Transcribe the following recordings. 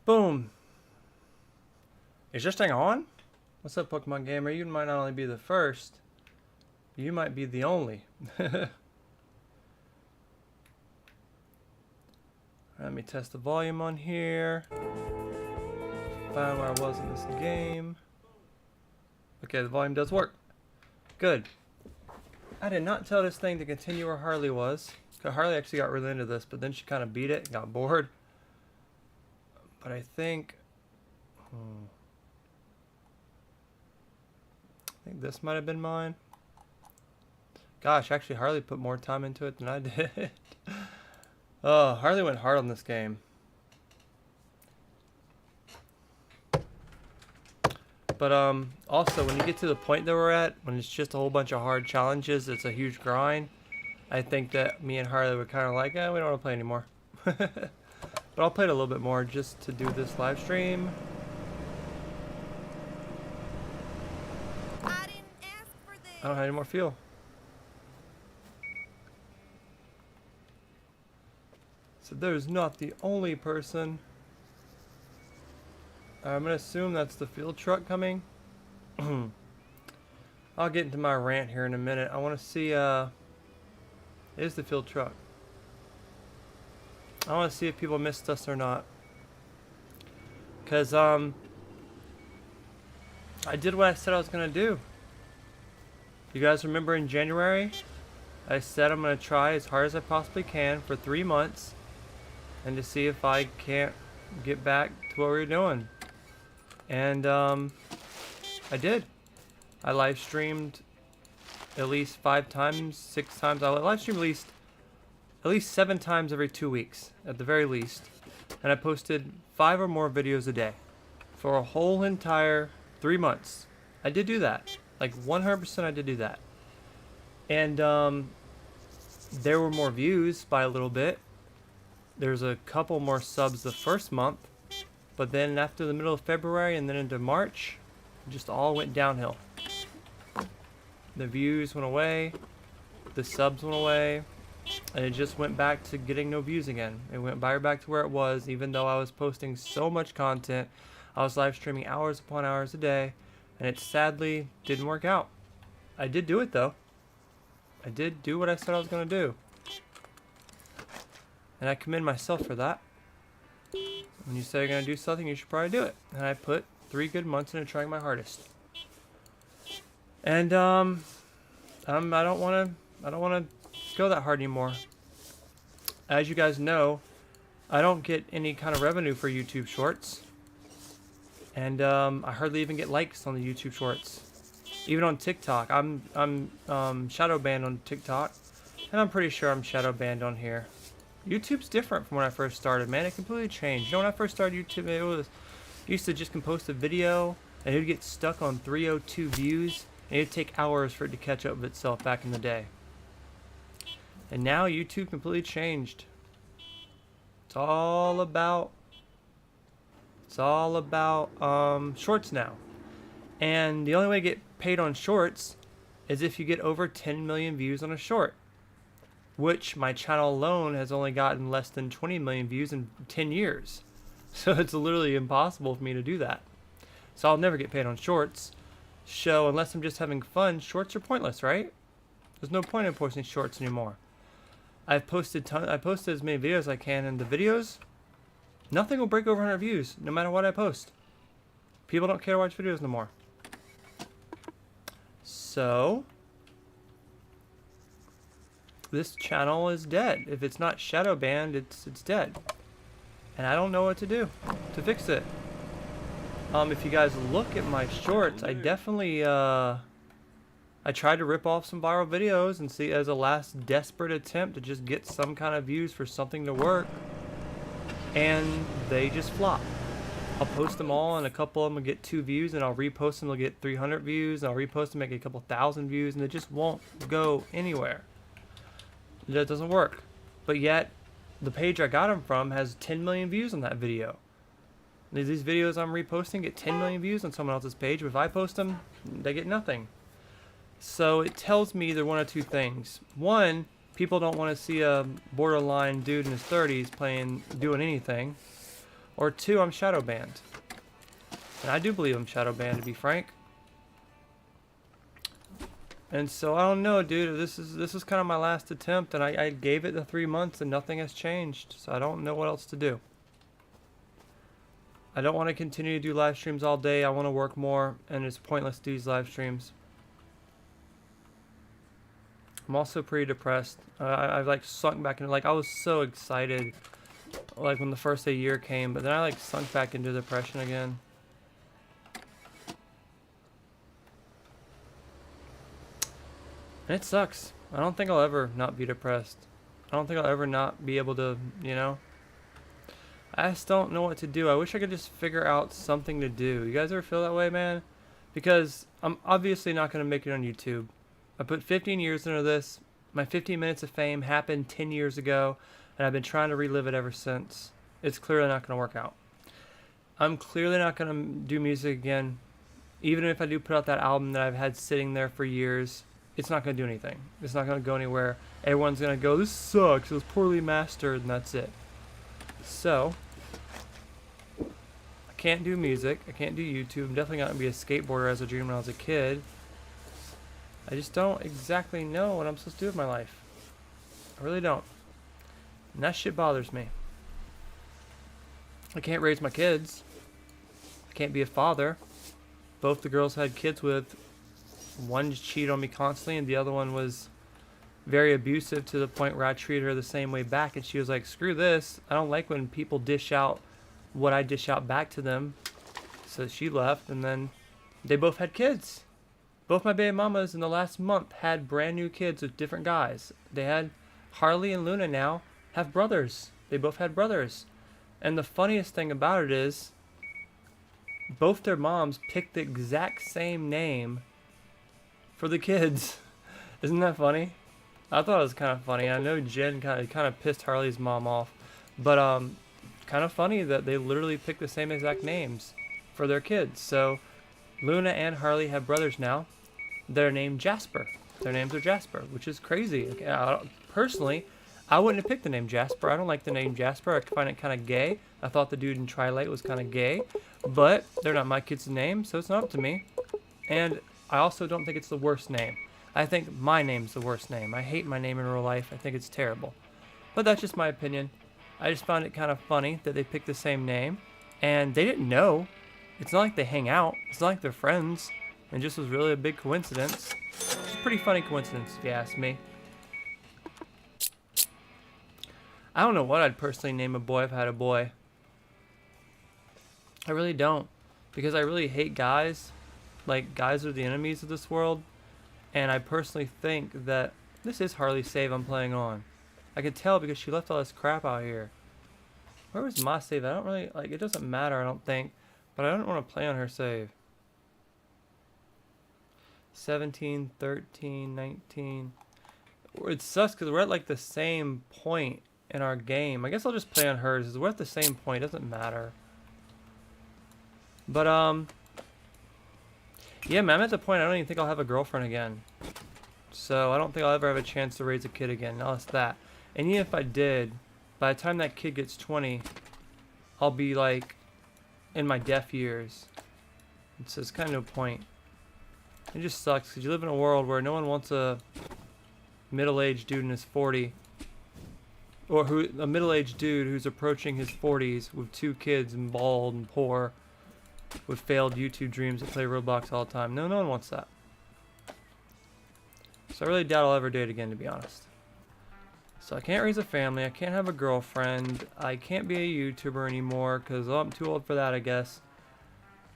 Boom. Is this thing on? What's up, Pokemon Gamer? You might not only be the first, you might be the only. Let me test the volume on here. Find where I was in this game. Okay, the volume does work. Good. I did not tell this thing to continue where Harley was. Harley actually got really into this, but then she kind of beat it and got bored. But I think... I think this might have been mine. Gosh, actually Harley put more time into it than I did. Oh, Harley went hard on this game. But also when you get to the point that we're at, when it's just a whole bunch of hard challenges, it's a huge grind. I think that me and Harley were kind of like, we don't want to play anymore. But I'll play it a little bit more just to do this live stream. I didn't ask for this. I don't have any more fuel. So there's not the only person. I'm gonna assume that's the field truck coming. I'll get into my rant here in a minute. I want to see is the field truck. I want to see if people missed us or not. Cause I did what I said I was gonna do. You guys remember in January I said I'm gonna try as hard as I possibly can for 3 months and to see if I can't get back to what we were doing. And I did. I live streamed at least 5 times, 6 times. I live streamed at least 7 times every 2 weeks, at the very least. And I posted 5 or more videos a day for a whole entire 3 months. I did do that. Like 100% I did do that. And there were more views by a little bit. There's a couple more subs the first month. But then after the middle of February and then into March, it just all went downhill. The views went away, the subs went away, and it just went back to getting no views again. It went back to where it was, even though I was posting so much content. I was live streaming hours upon hours a day, and it sadly didn't work out. I did do it though. I did do what I said I was going to do. And I commend myself for that. When you say you're going to do something, you should probably do it. And I put 3 good months into trying my hardest. And I don't want to go that hard anymore. As you guys know, I don't get any kind of revenue for YouTube Shorts. And I hardly even get likes on the YouTube Shorts. Even on TikTok, I'm shadow banned on TikTok, and I'm pretty sure I'm shadow banned on here. YouTube's different from when I first started, man. It completely changed. You know, when I first started YouTube, it used to just post a video, and it would get stuck on 302 views, and it'd take hours for it to catch up with itself back in the day. And now YouTube completely changed. It's all about shorts now. And the only way to get paid on shorts is if you get over 10 million views on a short, which my channel alone has only gotten less than 20 million views in 10 years. So it's literally impossible for me to do that. So I'll never get paid on shorts. So unless I'm just having fun, shorts are pointless, right? There's no point in posting shorts anymore. I posted as many videos as I can, and the videos, nothing will break over 100 views, no matter what I post. People don't care to watch videos no more. So this channel is dead. If it's not shadow banned, it's dead. And I don't know what to do to fix it. If you guys look at my shorts, I definitely I tried to rip off some viral videos and see as a last desperate attempt to just get some kind of views for something to work, and they just flop. I'll post them all, and a couple of them will get 2 views, and I'll repost them, they'll get 300 views, and I'll repost them, make a couple thousand views, and it just won't go anywhere. That doesn't work. But yet, the page I got them from has 10 million views on that video. These videos I'm reposting get 10 million views on someone else's page, but if I post them, they get nothing. So it tells me either one of 2 things. One, people don't want to see a borderline dude in his 30s doing anything. Or 2, I'm shadow banned. And I do believe I'm shadow banned, to be frank. And so I don't know, dude. This is kind of my last attempt, and I gave it the 3 months, and nothing has changed. So I don't know what else to do. I don't want to continue to do live streams all day. I want to work more, and it's pointless to do these live streams. I'm also pretty depressed. I've like sunk back into, like, I was so excited like when the first day year came, but then I like sunk back into depression again. And it sucks. I don't think I'll ever not be depressed. I don't think I'll ever not be able to, you know. I just don't know what to do. I wish I could just figure out something to do. You guys ever feel that way, man? Because I'm obviously not going to make it on YouTube. I put 15 years into this. My 15 minutes of fame happened 10 years ago, and I've been trying to relive it ever since. It's clearly not going to work out. I'm clearly not going to do music again. Even if I do put out that album that I've had sitting there for years, it's not going to do anything. It's not going to go anywhere. Everyone's going to go, this sucks, it was poorly mastered, and that's it. So, I can't do music. I can't do YouTube. I'm definitely not going to be a skateboarder as a dream when I was a kid. I just don't exactly know what I'm supposed to do with my life. I really don't. And that shit bothers me. I can't raise my kids. I can't be a father. Both the girls I had kids with, one cheated on me constantly, and the other one was very abusive to the point where I treated her the same way back, and she was like, screw this. I don't like when people dish out what I dish out back to them. So she left, and then they both had kids. Both my baby mamas in the last month had brand new kids with different guys. They had Harley and Luna now have brothers. They both had brothers. And the funniest thing about it is both their moms picked the exact same name for the kids. Isn't that funny? I thought it was kind of funny. I know Jen kind of pissed Harley's mom off, but kind of funny that they literally picked the same exact names for their kids. So Luna and Harley have brothers now. They're named Jasper. Their names are Jasper, which is crazy. Personally, I wouldn't have picked the name Jasper. I don't like the name Jasper. I find it kind of gay. I thought the dude in Twilight was kind of gay, but they're not my kids' name, so it's not up to me. And I also don't think it's the worst name. I think my name's the worst name. I hate my name in real life. I think it's terrible. But that's just my opinion. I just found it kind of funny that they picked the same name, and they didn't know. It's not like they hang out. It's not like they're friends. It just was really a big coincidence. It's a pretty funny coincidence, if you ask me. I don't know what I'd personally name a boy if I had a boy. I really don't. Because I really hate guys. Like, guys are the enemies of this world. And I personally think that this is Harley's save I'm playing on. I could tell because she left all this crap out here. Where was my save? I don't really, like, it doesn't matter, I don't think. But I don't want to play on her save. 17, 13, 19. It sucks because we're at, like, the same point in our game. I guess I'll just play on hers. We're at the same point. It doesn't matter. But, yeah, man, I'm at the point I don't even think I'll have a girlfriend again. So I don't think I'll ever have a chance to raise a kid again. Now it's that. And even if I did, by the time that kid gets 20, I'll be like in my deaf years. So it's kind of no point. It just sucks because you live in a world where no one wants a middle-aged dude in his 40, or a middle-aged dude who's approaching his 40s with 2 kids and bald and poor, with failed YouTube dreams that play Roblox all the time. No one wants that. So I really doubt I'll ever date again, to be honest. So I can't raise a family. I can't have a girlfriend. I can't be a YouTuber anymore because I'm too old for that, I guess.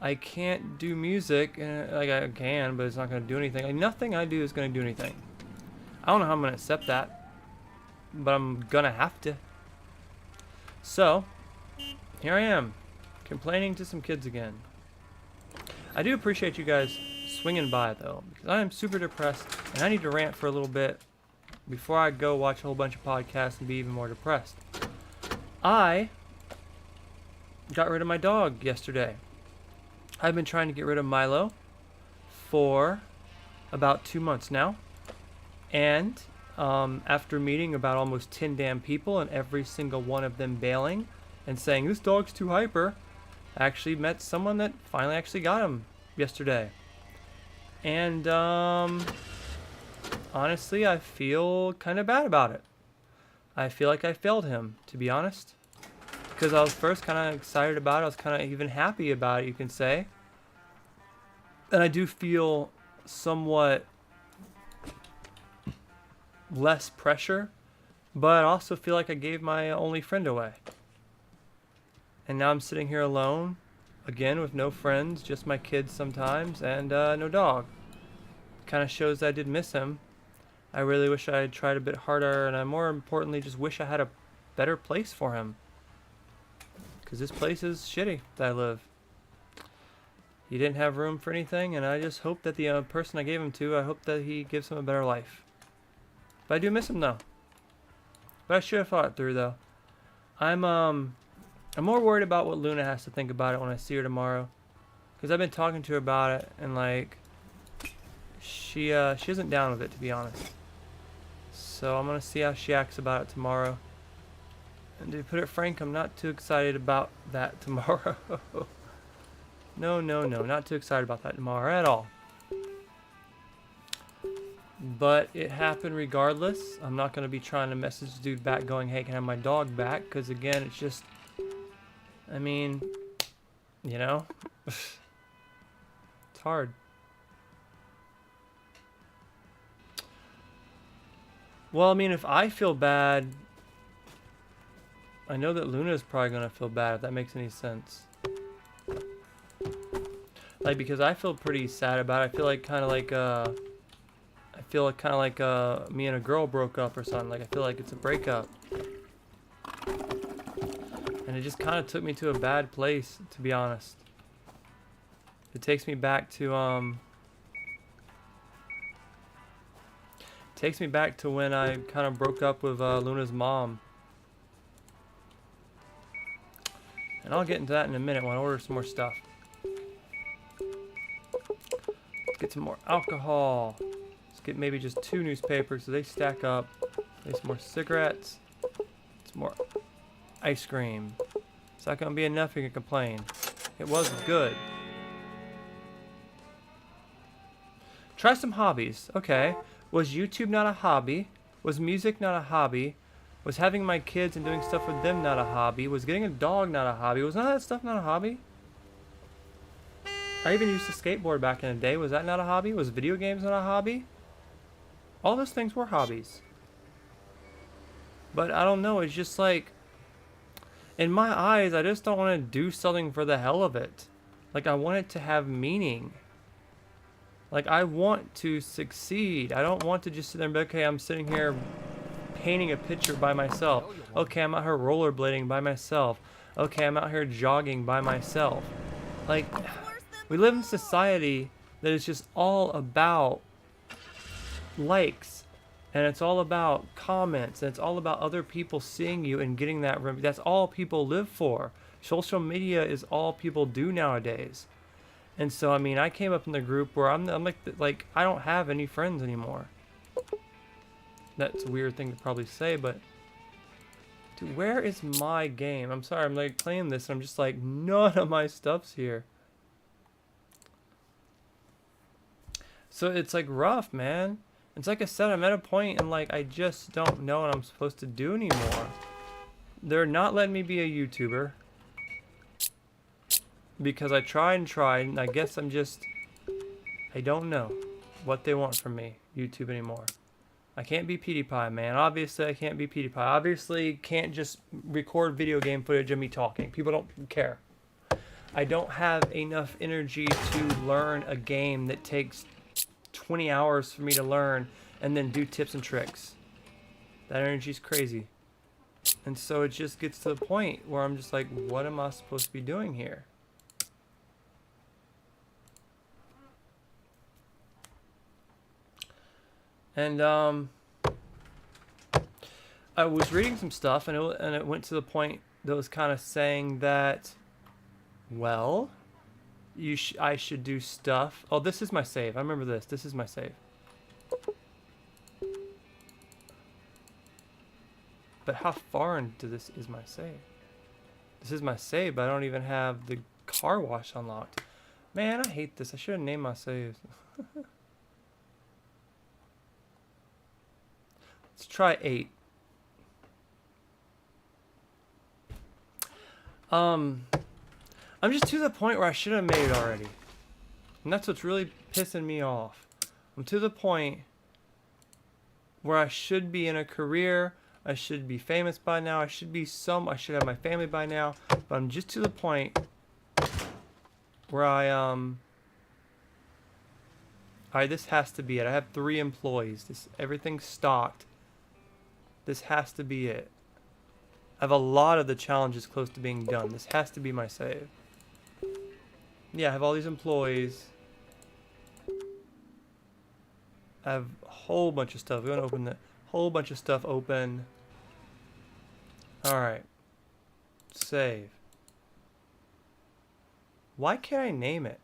I can't do music. Like, I can, but it's not going to do anything. Like, nothing I do is going to do anything. I don't know how I'm going to accept that, but I'm going to have to. So, here I am, complaining to some kids again. I do appreciate you guys swinging by, though, because I am super depressed, and I need to rant for a little bit before I go watch a whole bunch of podcasts and be even more depressed. I got rid of my dog yesterday. I've been trying to get rid of Milo for about 2 months now, and after meeting about almost 10 damn people and every single one of them bailing, and saying this dog's too hyper. I actually met someone that finally actually got him yesterday. And honestly, I feel kind of bad about it. I feel like I failed him, to be honest. Because I was first kind of excited about it. I was kind of even happy about it, you can say. And I do feel somewhat less pressure. But I also feel like I gave my only friend away. And now I'm sitting here alone. Again, with no friends. Just my kids sometimes. And no dog. Kind of shows that I did miss him. I really wish I had tried a bit harder, and I more importantly just wish I had a better place for him. Because this place is shitty that I live. He didn't have room for anything, and I just hope that the person I gave him to, I hope that he gives him a better life. But I do miss him though. But I should have thought it through though. I'm more worried about what Luna has to think about it when I see her tomorrow. Because I've been talking to her about it, and like, she isn't down with it, to be honest. So I'm gonna see how she acts about it tomorrow. And to put it frank, I'm not too excited about that tomorrow. No, not too excited about that tomorrow at all. But it happened regardless. I'm not gonna be trying to message the dude back going, hey, can I have my dog back? Because again, it's just, I mean, you know, it's hard. Well, I mean, if I feel bad, I know that Luna is probably going to feel bad, if that makes any sense. Like, because I feel pretty sad about it. I feel like kind of like, me and a girl broke up or something. Like, I feel like it's a breakup. And it just kind of took me to a bad place, to be honest. It takes me back to, takes me back to when I kind of broke up with Luna's mom. And I'll get into that in a minute when I order some more stuff. Let's get some more alcohol. Let's get maybe just 2 newspapers so they stack up. Maybe some more cigarettes. Some more ice cream. It's not going to be enough, you can complain. It was good. Try some hobbies. Okay. Was YouTube not a hobby? Was music not a hobby? Was having my kids and doing stuff with them not a hobby? Was getting a dog not a hobby? Was none of that stuff not a hobby? I even used to skateboard back in the day. Was that not a hobby? Was video games not a hobby? All those things were hobbies. But I don't know, it's just like, in my eyes, I just don't want to do something for the hell of it. Like, I want it to have meaning. Like, I want to succeed. I don't want to just sit there and be, okay, I'm sitting here painting a picture by myself. Okay, I'm out here rollerblading by myself. Okay, I'm out here jogging by myself. Like, we live in a society that is just all about likes. And it's all about comments. And it's all about other people seeing you and getting that. That's all people live for. Social media is all people do nowadays. And so, I mean, I came up in the group where I'm like, I don't have any friends anymore. That's a weird thing to probably say, but dude, where is my game? I'm sorry, I'm like playing this, and I'm just like, none of my stuff's here. So it's like rough, man. It's like I said, I'm at a point and like I just don't know what I'm supposed to do anymore. They're not letting me be a YouTuber. Because I tried and tried, and I guess I don't know what they want from me, YouTube anymore. I can't be PewDiePie, man. Obviously, I can't be PewDiePie. Obviously, can't just record video game footage of me talking. People don't care. I don't have enough energy to learn a game that takes 20 hours for me to learn and then do tips and tricks. That energy's crazy. And so it just gets to the point where I'm just like, what am I supposed to be doing here? And I was reading some stuff, and it went to the point that was kind of saying that, well, I should do stuff. Oh, this is my save. I remember this. This is my save. But how far into this is my save? This is my save, but I don't even have the car wash unlocked. Man, I hate this. I should have named my saves. Let's try 8. I'm just to the point where I should have made it already. And that's what's really pissing me off. I'm to the point where I should be in a career. I should be famous by now. I should have my family by now. But I'm just to the point where alright, this has to be it. I have 3 employees. Everything's stocked. This has to be it. I have a lot of the challenges close to being done. This has to be my save. Yeah, I have all these employees. I have a whole bunch of stuff. We're gonna open the whole bunch of stuff open. Alright. Save. Why can't I name it?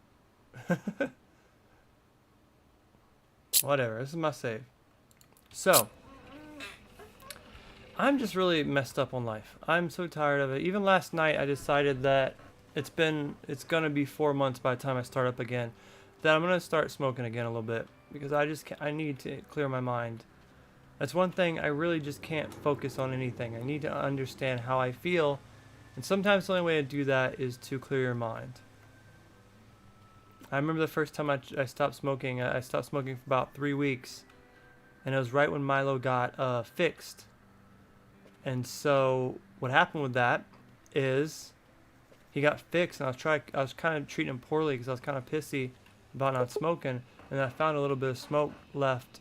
Whatever, this is my save. So, I'm just really messed up on life. I'm so tired of it. Even last night I decided that it's gonna be 4 months by the time I start up again, that I'm gonna start smoking again a little bit, because I need to clear my mind. That's one thing. I really just can't focus on anything. I need to understand how I feel, and sometimes the only way to do that is to clear your mind. I remember the first time I stopped smoking. I stopped smoking for about 3 weeks, and it was right when Milo got fixed. And so what happened with that is he got fixed, and I was kind of treating him poorly because I was kind of pissy about not smoking, and I found a little bit of smoke left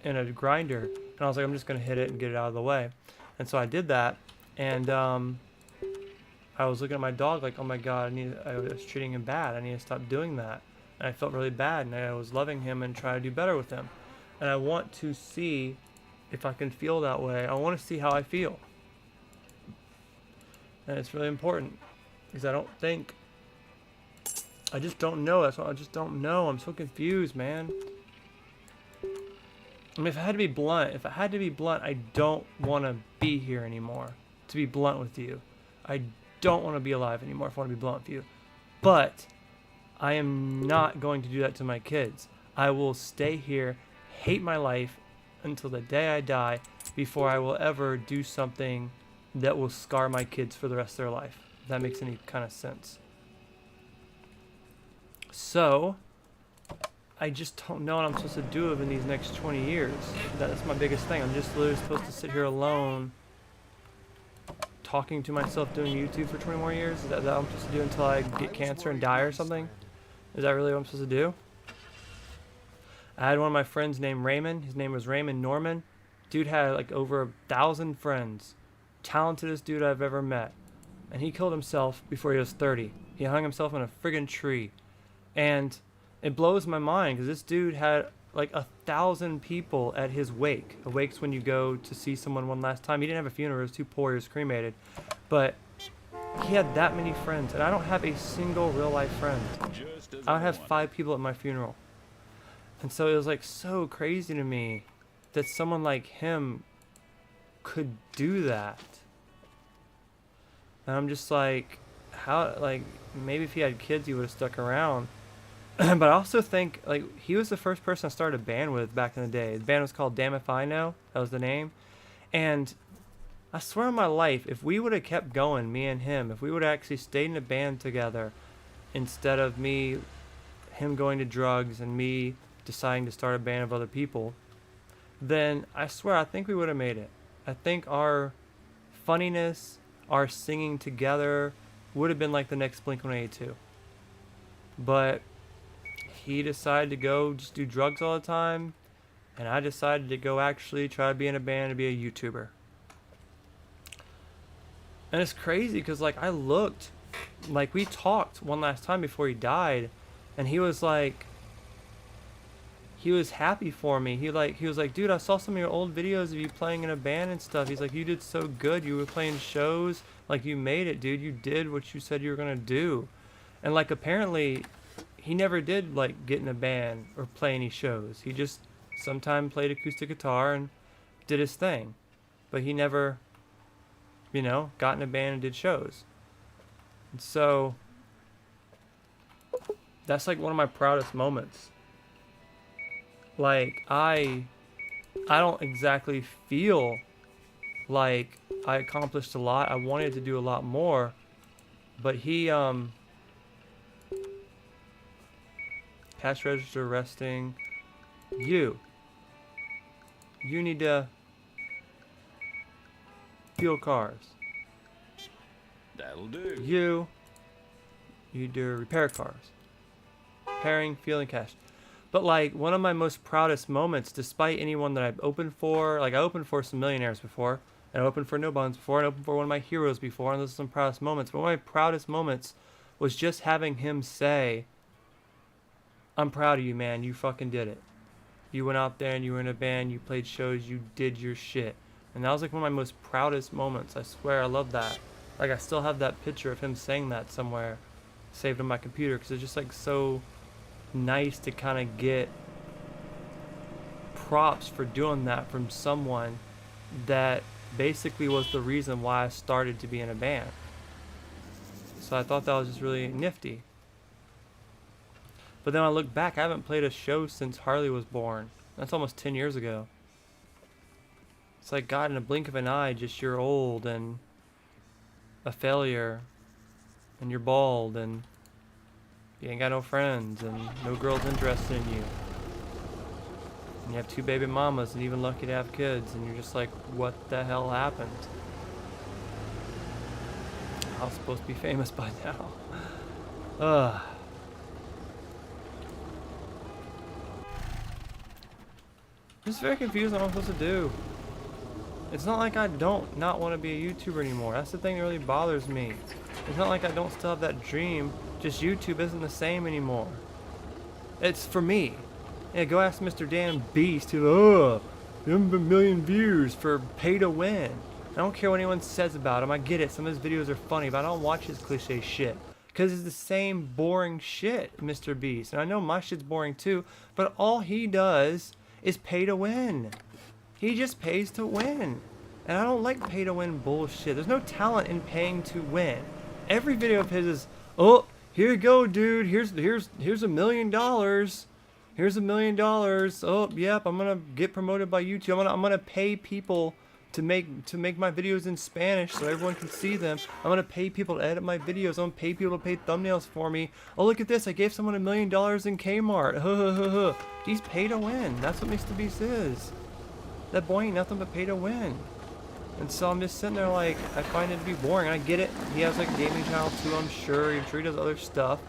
in a grinder, and I was like, I'm just gonna hit it and get it out of the way. And so I did that, and I was looking at my dog like, oh my god, I was treating him bad. I need to stop doing that. And I felt really bad, and I was loving him and trying to do better with him. And I want to see if I can feel that way. I want to see how I feel. And it's really important, because I just don't know. That's what I just don't know. I'm so confused, man. I mean, if I had to be blunt, I don't want to be here anymore. To be blunt with you, I don't want to be alive anymore, if I want to be blunt with you. But I am not going to do that to my kids. I will stay here, hate my life until the day I die, before I will ever do something that will scar my kids for the rest of their life. If that makes any kind of sense. So, I just don't know what I'm supposed to do in these next 20 years. That's my biggest thing. I'm just literally supposed to sit here alone, talking to myself, doing YouTube for 20 more years? Is that what I'm supposed to do until I get cancer and die or something? Is that really what I'm supposed to do? I had one of my friends named Raymond. His name was Raymond Norman. Dude had like over 1,000 friends. Talentedest dude I've ever met. And he killed himself before he was 30. He hung himself in a friggin' tree. And it blows my mind, because this dude had like 1,000 people at his wake. A wake's when you go to see someone one last time. He didn't have a funeral. He was too poor. He was cremated. But he had that many friends. And I don't have a single real life friend. I would have 5 people at my funeral. And so it was like so crazy to me that someone like him could do that. And I'm just like, how, like, maybe if he had kids, he would have stuck around. But I also think, like, he was the first person I started a band with back in the day. The band was called Damn If I Know. That was the name. And I swear on my life, if we would have kept going, me and him, if we would have actually stayed in a band together, instead of him going to drugs and me deciding to start a band of other people, then I swear, I think we would have made it. I think our funniness, our singing together would have been like the next Blink-182. But he decided to go just do drugs all the time, and I decided to go actually try to be in a band and be a YouTuber. And it's crazy because, like, I looked, like, we talked one last time before he died, and he was like, he was happy for me. He was like, dude, I saw some of your old videos of you playing in a band and stuff. He's like, you did so good. You were playing shows. Like, you made it, dude. You did what you said you were gonna do. And, like, apparently he never did, like, get in a band or play any shows. He just sometimes played acoustic guitar and did his thing. But he never, got in a band and did shows. And so that's like one of my proudest moments. Like I don't exactly feel like I accomplished a lot. I wanted to do a lot more, but he cash register resting. You need to fuel cars. That'll do. You do repair cars. Repairing, fueling, cash. But like one of my most proudest moments, despite anyone that I've opened for, like I opened for some millionaires before, and I opened for no bones before, and I opened for one of my heroes before, and those are some proudest moments. But one of my proudest moments was just having him say, I'm proud of you, man. You fucking did it. You went out there and you were in a band, you played shows, you did your shit. And that was like one of my most proudest moments. I swear, I love that. Like I still have that picture of him saying that somewhere, saved on my computer, because it's just like so nice to kind of get props for doing that from someone that basically was the reason why I started to be in a band. So I thought that was just really nifty. But then I look back, I haven't played a show since Harley was born. That's almost 10 years ago. It's like, God, in a blink of an eye, just you're old and a failure, and you're bald, and you ain't got no friends, and no girl's interested in you. And you have 2 baby mamas, and even lucky to have kids, and you're just like, what the hell happened? I was supposed to be famous by now. Ugh. I'm just very confused on what I'm supposed to do. It's not like I don't not want to be a YouTuber anymore. That's the thing that really bothers me. It's not like I don't still have that dream. Just YouTube isn't the same anymore. It's for me. Yeah, go ask Mr. Dan Beast who, a million views for pay to win. I don't care what anyone says about him. I get it. Some of his videos are funny, but I don't watch his cliche shit. Because it's the same boring shit, Mr. Beast. And I know my shit's boring too, but all he does is pay to win. He just pays to win. And I don't like pay to win bullshit. There's no talent in paying to win. Every video of his is, oh, here you go, dude. Here's $1 million. Here's $1 million. Oh, yep, I'm gonna get promoted by YouTube. I'm gonna pay people to make my videos in Spanish so everyone can see them. I'm gonna pay people to edit my videos. I'm gonna pay people to pay thumbnails for me. Oh, look at this. I gave someone $1 million in Kmart. He's pay to win. That's what Mr. Beast is. That boy ain't nothing but pay to win. And so I'm just sitting there like, I find it to be boring. I get it. He has like a gaming channel too, I'm sure. I'm sure he does other stuff.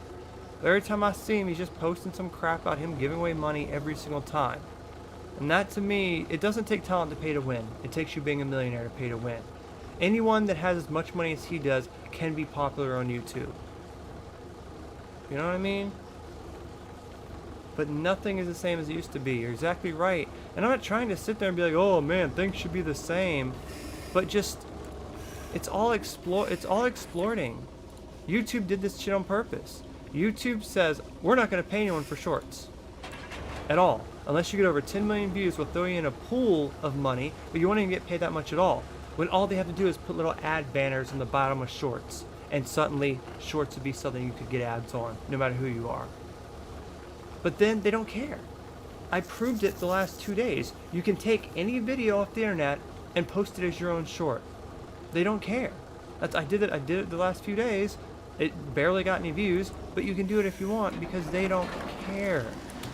But every time I see him, he's just posting some crap about him giving away money every single time. And that to me, it doesn't take talent to pay to win. It takes you being a millionaire to pay to win. Anyone that has as much money as he does can be popular on YouTube. You know what I mean? But nothing is the same as it used to be. You're exactly right. And I'm not trying to sit there and be like, oh man, things should be the same. But just, it's all exploiting. YouTube did this shit on purpose. YouTube says, we're not going to pay anyone for shorts. At all. Unless you get over 10 million views, we'll throw you in a pool of money, but you won't even get paid that much at all. When all they have to do is put little ad banners in the bottom of shorts. And suddenly, shorts would be something you could get ads on, no matter who you are. But then, they don't care. I proved it the last 2 days. You can take any video off the internet and post it as your own short. They don't care. I did it the last few days. It barely got any views, but you can do it if you want because they don't care.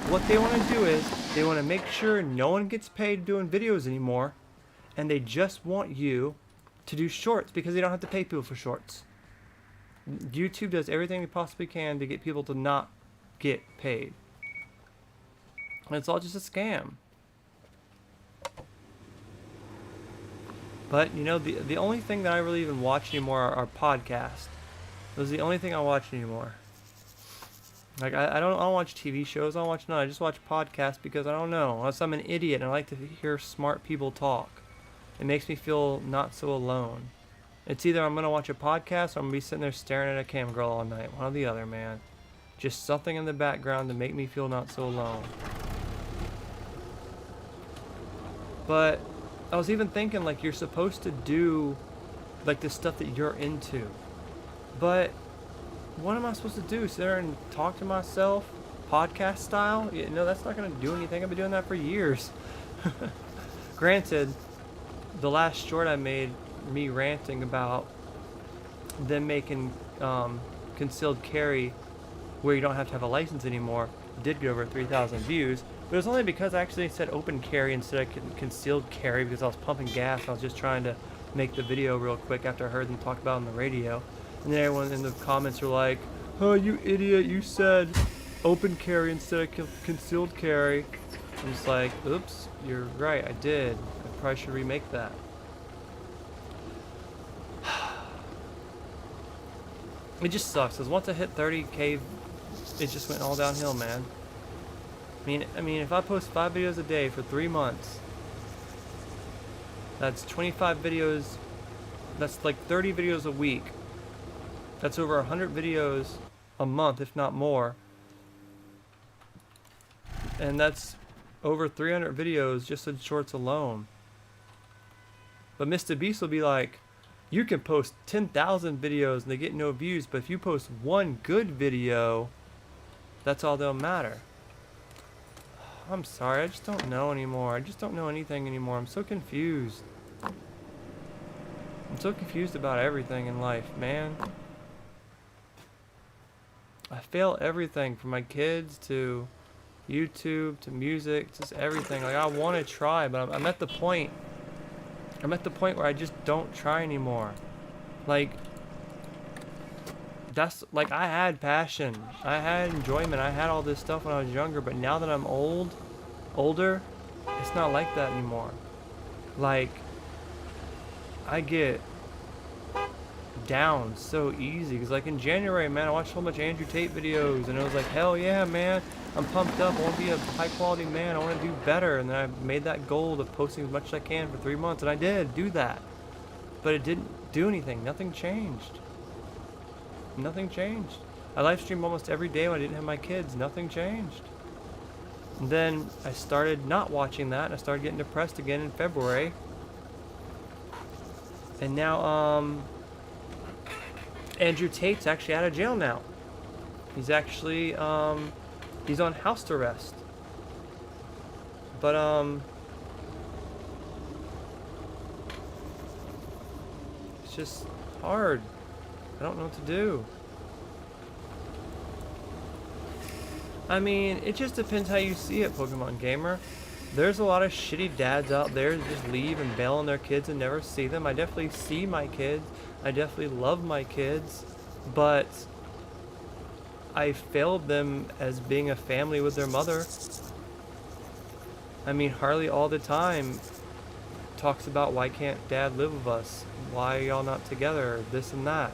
What they want to do is, they want to make sure no one gets paid doing videos anymore, and they just want you to do shorts because they don't have to pay people for shorts. YouTube does everything they possibly can to get people to not get paid. And it's all just a scam. But, you know, the only thing that I really even watch anymore are podcasts. Those are the only thing I watch anymore. Like, I don't watch TV shows. I don't watch none. I just watch podcasts because I don't know. Unless I'm an idiot and I like to hear smart people talk. It makes me feel not so alone. It's either I'm going to watch a podcast or I'm going to be sitting there staring at a cam girl all night. One or the other, man. Just something in the background to make me feel not so alone. But I was even thinking, like, you're supposed to do, like, the stuff that you're into. But what am I supposed to do? Sit there and talk to myself, podcast style? No, that's not going to do anything. I've been doing that for years. Granted, the last short I made, me ranting about them making concealed carry where you don't have to have a license anymore, did get over 3,000 views. But it was only because I actually said open carry instead of concealed carry, because I was pumping gas. I was just trying to make the video real quick after I heard them talk about it on the radio. And then everyone in the comments were like, "Oh, you idiot, you said open carry instead of concealed carry." I'm just like, oops, you're right, I did. I probably should remake that. It just sucks, because once I hit 30K, it just went all downhill, man. I mean, if I post 5 videos a day for 3 months, that's 25 videos, that's like 30 videos a week. That's over 100 videos a month, if not more. And that's over 300 videos just in shorts alone. But Mr. Beast will be like, you can post 10,000 videos and they get no views, but if you post one good video, that's all that'll matter. I'm sorry, I just don't know anymore. I just don't know anything anymore. I'm so confused. I'm so confused about everything in life, man. I fail everything from my kids to YouTube to music, just everything. Like, I want to try, but I'm at the point where I just don't try anymore. Like, that's like, I had passion, I had enjoyment, I had all this stuff when I was younger, but now that I'm older, it's not like that anymore. Like, I get down so easy, because like in January, man, I watched a whole bunch of Andrew Tate videos, and it was like, hell yeah, man, I'm pumped up, I want to be a high quality man, I want to do better. And then I made that goal of posting as much as I can for 3 months, and I did do that, but it didn't do anything. Nothing changed. Nothing changed. I live streamed almost every day when I didn't have my kids. Nothing changed. And then I started not watching that, and I started getting depressed again in February. And now Andrew Tate's actually out of jail now. He's actually he's on house arrest. But it's just hard. I don't know what to do. I mean, it just depends how you see it, Pokemon Gamer. There's a lot of shitty dads out there that just leave and bail on their kids and never see them. I definitely see my kids. I definitely love my kids. But I failed them as being a family with their mother. I mean, Harley all the time talks about, why can't dad live with us? Why are y'all not together? This and that.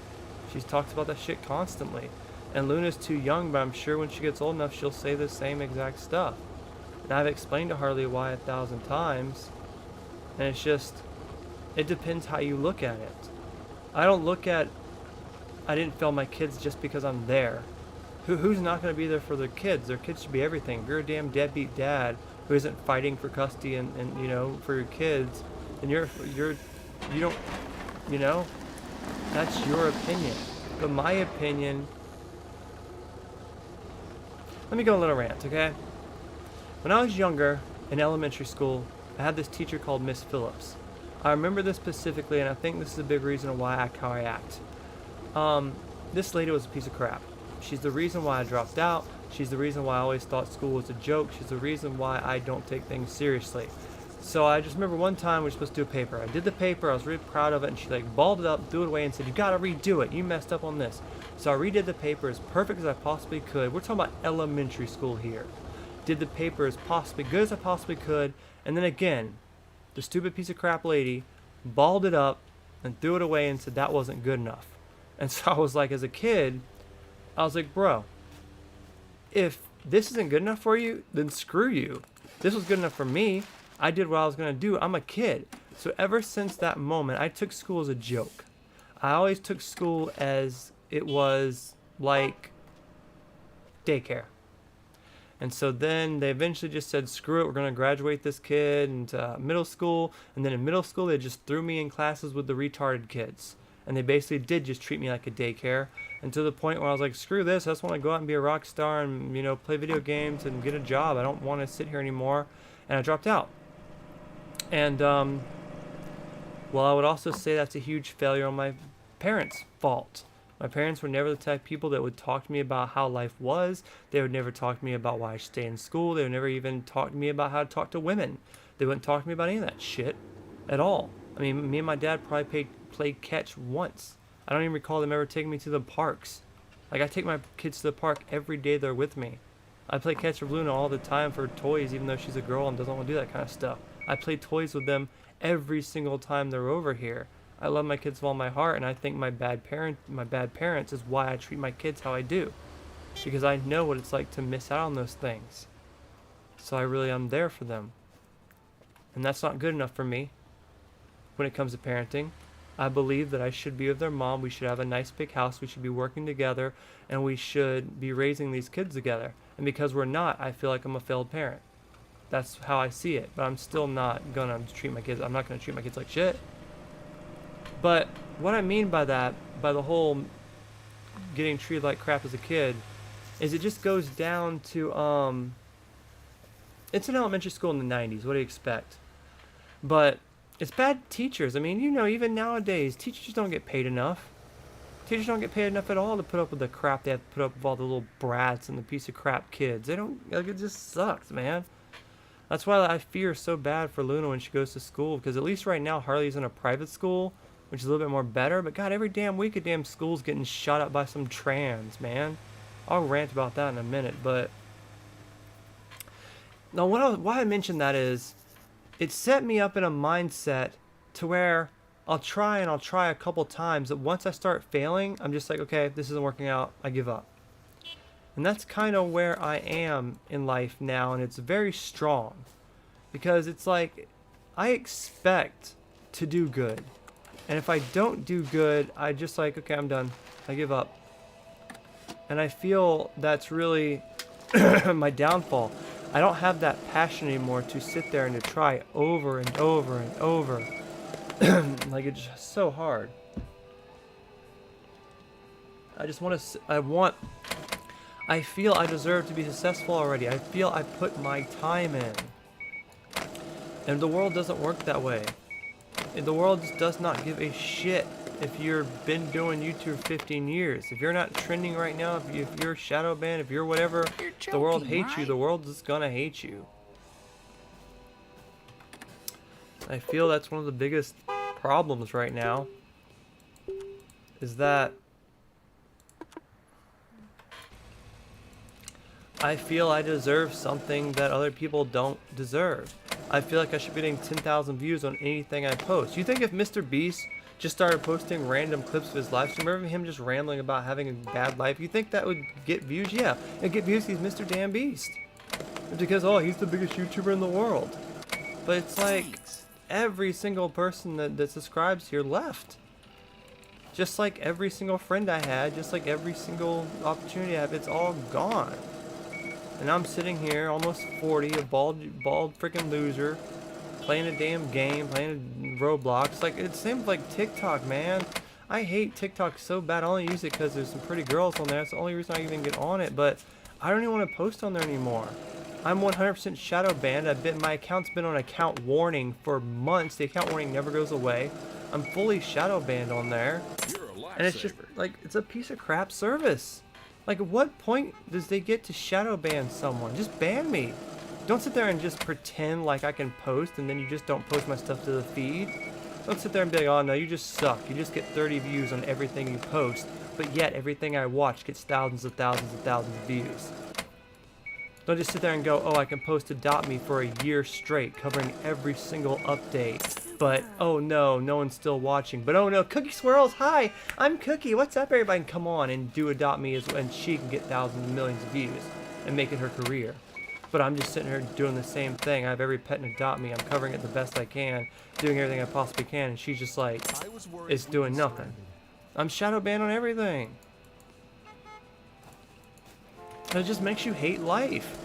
She talks about that shit constantly. And Luna's too young, but I'm sure when she gets old enough, she'll say the same exact stuff. And I've explained to Harley why 1,000 times. And it's just, it depends how you look at it. I don't look at, I didn't fail my kids just because I'm there. Who's not going to be there for their kids? Their kids should be everything. If you're a damn deadbeat dad who isn't fighting for custody and you know, for your kids, then you don't, you know, that's your opinion. But my opinion, let me go a little rant, okay? When I was younger, in elementary school, I had this teacher called Miss Phillips. I remember this specifically, and I think this is a big reason why I act how I act. This lady was a piece of crap. She's the reason why I dropped out. She's the reason why I always thought school was a joke. She's the reason why I don't take things seriously. So I just remember one time we were supposed to do a paper. I did the paper, I was really proud of it, and she like balled it up, threw it away, and said, "You gotta redo it, you messed up on this." So I redid the paper as perfect as I possibly could. We're talking about elementary school here. Did the paper as possibly good as I possibly could, and then again, the stupid piece of crap lady balled it up and threw it away and said that wasn't good enough. And so I was like, as a kid, I was like, bro, if this isn't good enough for you, then screw you. This was good enough for me. I did what I was going to do. I'm a kid. So ever since that moment, I took school as a joke. I always took school as it was like daycare. And so then they eventually just said, screw it, we're going to graduate this kid into middle school. And then in middle school, they just threw me in classes with the retarded kids. And they basically did just treat me like a daycare. And to the point where I was like, screw this, I just want to go out and be a rock star and, you know, play video games and get a job. I don't want to sit here anymore. And I dropped out. And, well, I would also say that's a huge failure on my parents' fault. My parents were never the type of people that would talk to me about how life was. They would never talk to me about why I should stay in school. They would never even talk to me about how to talk to women. They wouldn't talk to me about any of that shit at all. I mean, me and my dad probably played catch once. I don't even recall them ever taking me to the parks. Like, I take my kids to the park every day they're with me. I play catch with Luna all the time for toys, even though she's a girl and doesn't want to do that kind of stuff. I play toys with them every single time they're over here. I love my kids with all my heart, and I think my bad parents is why I treat my kids how I do. Because I know what it's like to miss out on those things. So I really am there for them. And that's not good enough for me when it comes to parenting. I believe that I should be with their mom, we should have a nice big house, we should be working together, and we should be raising these kids together. And because we're not, I feel like I'm a failed parent. That's how I see it. But I'm still not gonna treat my kids, I'm not gonna treat my kids like shit. But what I mean by that, by the whole getting treated like crap as a kid, is it just goes down to, it's an elementary school in the 90s, what do you expect? But it's bad teachers. I mean, you know, even nowadays, teachers don't get paid enough. Teachers don't get paid enough at all to put up with the crap they have to put up with all the little brats and the piece of crap kids. They don't, like, it just sucks, man. That's why I fear so bad for Luna when she goes to school, because at least right now Harley's in a private school, which is a little bit more better, but God, every damn week a damn school's getting shot up by some trans, man. I'll rant about that in a minute, but now why I mentioned that is, it set me up in a mindset to where I'll try a couple times, but once I start failing, I'm just like, okay, this isn't working out, I give up. And that's kind of where I am in life now, and it's very strong. Because it's like, I expect to do good. And if I don't do good, I just like, okay, I'm done. I give up. And I feel that's really my downfall. I don't have that passion anymore to sit there and to try over and over and over. Like, it's just so hard. I just want to, I feel I deserve to be successful already. I feel I put my time in. And the world doesn't work that way. The world just does not give a shit if you've been doing YouTube 15 years. If you're not trending right now, if you're shadow banned, if you're whatever, you're joking, the world hates you. The world is gonna hate you. I feel that's one of the biggest problems right now. Is that I feel I deserve something that other people don't deserve. I feel like I should be getting 10,000 views on anything I post. You think if Mr. Beast just started posting random clips of his live stream, remember him just rambling about having a bad life, you think that would get views? Yeah, it'd get views. He's Mr. Damn Beast. It's because, oh, he's the biggest YouTuber in the world. But it's like every single person that subscribes here left. Just like every single friend I had, just like every single opportunity I have, it's all gone. And I'm sitting here, almost 40, a bald freaking loser, playing a damn game, playing Roblox. Like, it seems like TikTok, man. I hate TikTok so bad. I only use it because there's some pretty girls on there. That's the only reason I even get on it. But I don't even want to post on there anymore. I'm 100% shadow banned. My account's been on account warning for months. The account warning never goes away. I'm fully shadow banned on there. And it's just, like, it's a piece of crap service. Like, at what point does they get to shadow ban someone? Just ban me. Don't sit there and just pretend like I can post and then you just don't post my stuff to the feed. Don't sit there and be like, oh no, you just suck. You just get 30 views on everything you post, but yet everything I watch gets thousands of views. Don't just sit there and go, oh, I can post Adopt Me for a year straight, covering every single update. But, oh no, no one's still watching. But oh no, Cookie Swirls, hi! I'm Cookie, what's up everybody? Come on and do Adopt Me, and she can get thousands and millions of views and make it her career. But I'm just sitting here doing the same thing. I have every pet in Adopt Me. I'm covering it the best I can, doing everything I possibly can, and she's just like, it's doing nothing. I'm shadow banned on everything. And it just makes you hate life.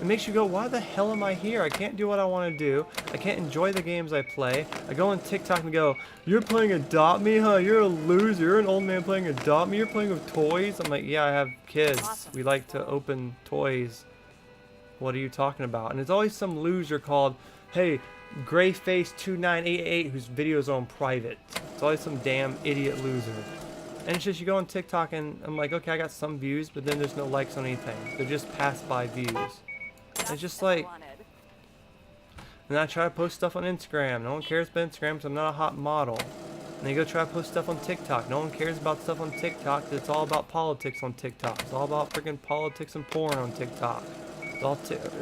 It makes you go, why the hell am I here? I can't do what I want to do. I can't enjoy the games I play. I go on TikTok and go, you're playing Adopt Me, huh? You're a loser. You're an old man playing Adopt Me. You're playing with toys. I'm like, yeah, I have kids. Awesome. We like to open toys. What are you talking about? And it's always some loser called, hey, Grayface2988, whose videos are on private. It's always some damn idiot loser. And it's just, you go on TikTok and I'm like, okay, I got some views, but then there's no likes on anything. They're just pass-by views. It's just like, and I try to post stuff on Instagram. No one cares about Instagram because I'm not a hot model. And you go try to post stuff on TikTok. No one cares about stuff on TikTok because it's all about politics on TikTok. It's all about freaking politics and porn on TikTok. It's all,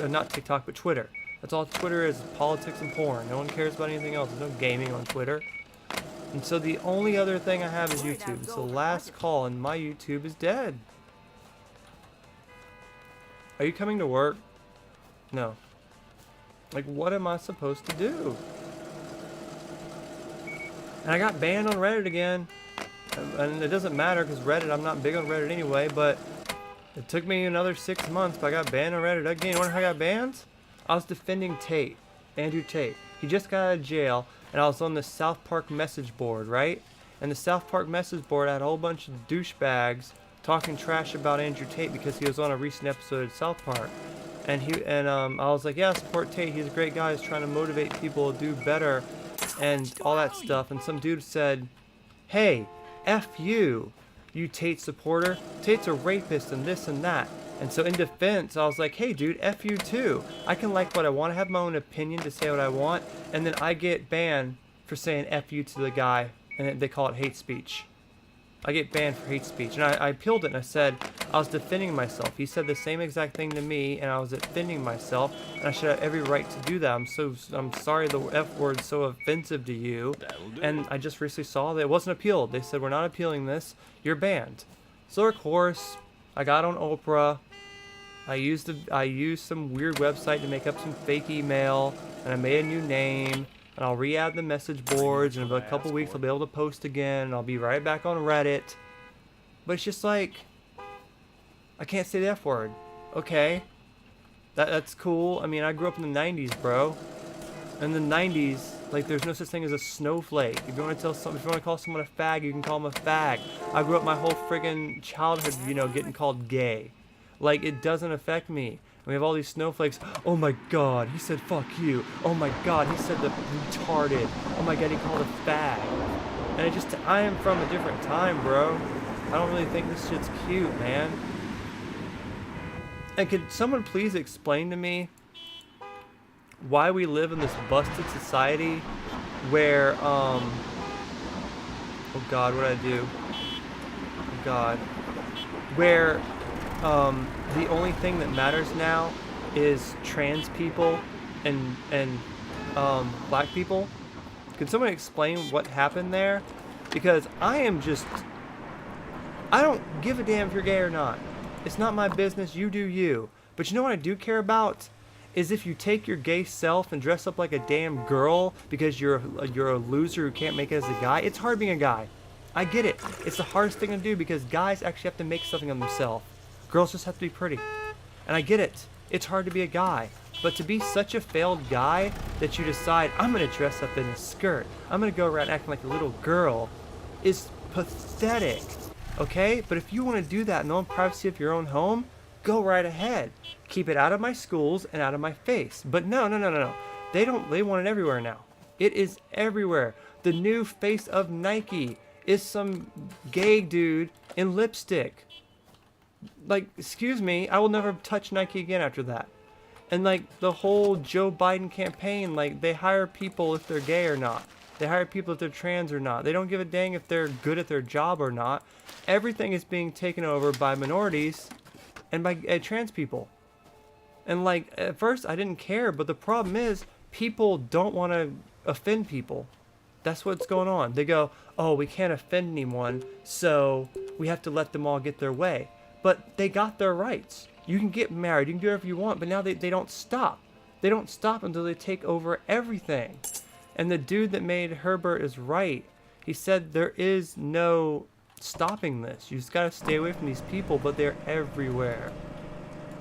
not TikTok, but Twitter. That's all Twitter is politics and porn. No one cares about anything else. There's no gaming on Twitter. And so the only other thing I have is YouTube. It's the last call and my YouTube is dead. Are you coming to work? No. Like, what am I supposed to do? And I got banned on Reddit again. And it doesn't matter because Reddit, I'm not big on Reddit anyway, but it took me another 6 months, but I got banned on Reddit again. You wonder how I got banned? I was defending Tate, Andrew Tate. He just got out of jail, and I was on the South Park message board, right? And the South Park message board had a whole bunch of douchebags talking trash about Andrew Tate because he was on a recent episode of South Park. And I was like, yeah, support Tate. He's a great guy. He's trying to motivate people to do better and all that stuff. And some dude said, hey, F you, you Tate supporter. Tate's a rapist and this and that. And so in defense, I was like, hey, dude, F you too. I can like what I want. I have my own opinion to say what I want. And then I get banned for saying F you to the guy. And they call it hate speech. I get banned for hate speech. And I appealed it and I said I was defending myself. He said the same exact thing to me and I was defending myself. And I should have every right to do that. I'm sorry the F word's so offensive to you. And I just recently saw that it wasn't appealed. They said, we're not appealing this. You're banned. So of course, I got on Oprah. I used some weird website to make up some fake email. And I made a new name. And I'll re-add the message boards, and in a couple weeks I'll be able to post again, and I'll be right back on Reddit. But it's just like, I can't say the F word. Okay, that's cool. I mean, I grew up in the 90s, bro. In the 90s, like, there's no such thing as a snowflake. If you want to call someone a fag, you can call them a fag. I grew up my whole friggin' childhood, getting called gay. Like, it doesn't affect me. We have all these snowflakes. Oh my god, he said fuck you. Oh my god, he said the retarded. Oh my god, he called a fag. And I am from a different time, bro. I don't really think this shit's cute, man. And could someone please explain to me why we live in this busted society where, oh god, what did I do? Oh god. Where, the only thing that matters now is trans people and black people. Could someone explain what happened there? Because I don't give a damn if you're gay or not. It's not my business, you do you. But you know what I do care about? Is if you take your gay self and dress up like a damn girl because you're a loser who can't make it as a guy. It's hard being a guy. I get it. It's the hardest thing to do because guys actually have to make something of themselves. Girls just have to be pretty. And I get it. It's hard to be a guy. But to be such a failed guy that you decide, I'm going to dress up in a skirt, I'm going to go around acting like a little girl, is pathetic. Okay? But if you want to do that in the own privacy of your own home, go right ahead. Keep it out of my schools and out of my face. But no. They want it everywhere now. It is everywhere. The new face of Nike is some gay dude in lipstick. Like, excuse me, I will never touch Nike again after that. And like the whole Joe Biden campaign, like they hire people if they're gay or not. They hire people if they're trans or not. They don't give a dang if they're good at their job or not. Everything is being taken over by minorities and by trans people. And like at first I didn't care, but the problem is people don't want to offend people. That's what's going on. They go, oh, we can't offend anyone, so we have to let them all get their way. But they got their rights. You can get married, you can do whatever you want, but now they don't stop. They don't stop until they take over everything. And the dude that made Herbert is right. He said there is no stopping this. You just gotta stay away from these people, but they're everywhere.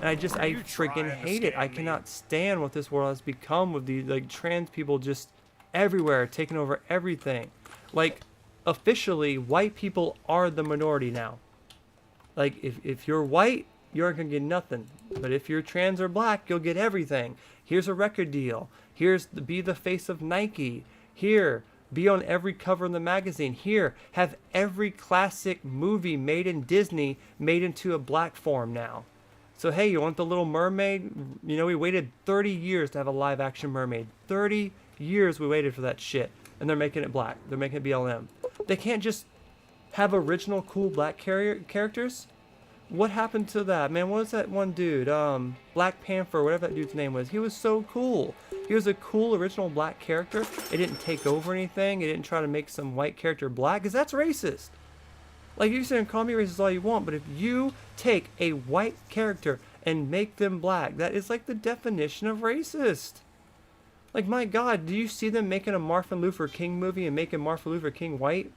And I freaking hate it. I cannot stand what this world has become with these, like, trans people just everywhere, taking over everything. Like, officially, white people are the minority now. Like, if you're white, you aren't gonna get nothing. But if you're trans or black, you'll get everything. Here's a record deal. Be the face of Nike. Here, be on every cover in the magazine. Here, have every classic movie made in Disney made into a black form now. So hey, you want The Little Mermaid? You know, we waited 30 years to have a live action mermaid. 30 years we waited for that shit. And they're making it black. They're making it BLM. They can't just have original cool black characters? What happened to that? Man, what was that one dude? Black Panther, whatever that dude's name was. He was so cool. He was a cool original black character. It didn't take over anything. It didn't try to make some white character black, because that's racist. Like, you can call me racist all you want, but if you take a white character and make them black, that is like the definition of racist. Like, my God, do you see them making a Martin Luther King movie and making Martin Luther King white?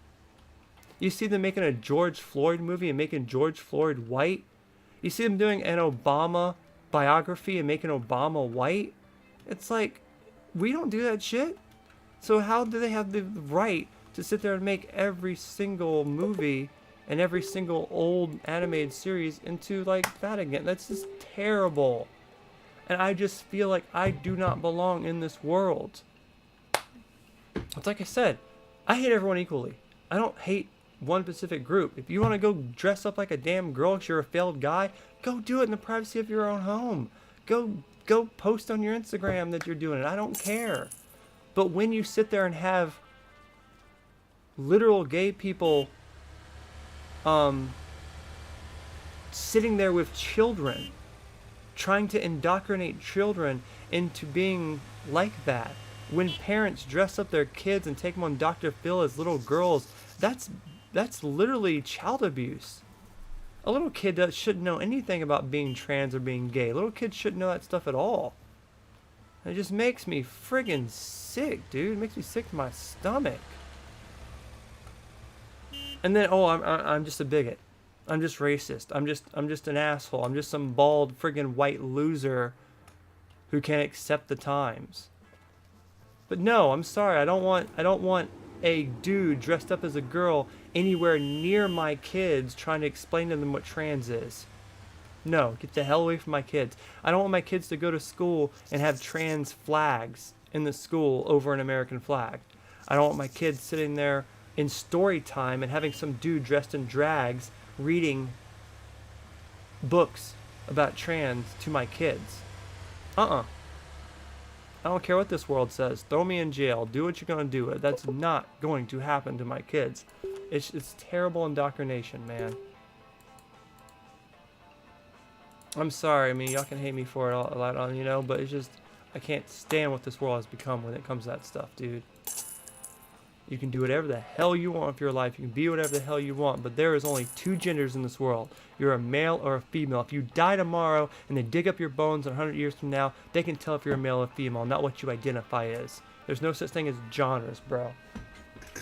You see them making a George Floyd movie and making George Floyd white? You see them doing an Obama biography and making Obama white? It's like, we don't do that shit. So how do they have the right to sit there and make every single movie and every single old animated series into like that again? That's just terrible. And I just feel like I do not belong in this world. It's like I said, I hate everyone equally. I don't hate one specific group. If you want to go dress up like a damn girl because you're a failed guy, go do it in the privacy of your own home. Go post on your Instagram that you're doing it. I don't care. But when you sit there and have literal gay people sitting there with children, trying to indoctrinate children into being like that, when parents dress up their kids and take them on Dr. Phil as little girls, that's literally child abuse. A little kid shouldn't know anything about being trans or being gay. Little kids shouldn't know that stuff at all. It just makes me friggin' sick, dude. It makes me sick to my stomach. And then, I'm just a bigot. I'm just racist. I'm just an asshole. I'm just some bald friggin' white loser who can't accept the times. But no, I'm sorry. I don't want a dude dressed up as a girl anywhere near my kids trying to explain to them what trans is. No, get the hell away from my kids. I don't want my kids to go to school and have trans flags in the school over an American flag. I don't want my kids sitting there in story time and having some dude dressed in drags reading books about trans to my kids. I don't care what this world says. Throw me in jail. Do what you're going to do. That's not going to happen to my kids. It's terrible indoctrination, man. I'm sorry. I mean, y'all can hate me for it a lot, you know, but it's just, I can't stand what this world has become when it comes to that stuff, dude. You can do whatever the hell you want with your life. You can be whatever the hell you want, but there is only two genders in this world. You're a male or a female. If you die tomorrow and they dig up your bones 100 years from now, they can tell if you're a male or female, not what you identify as. There's no such thing as genres, bro.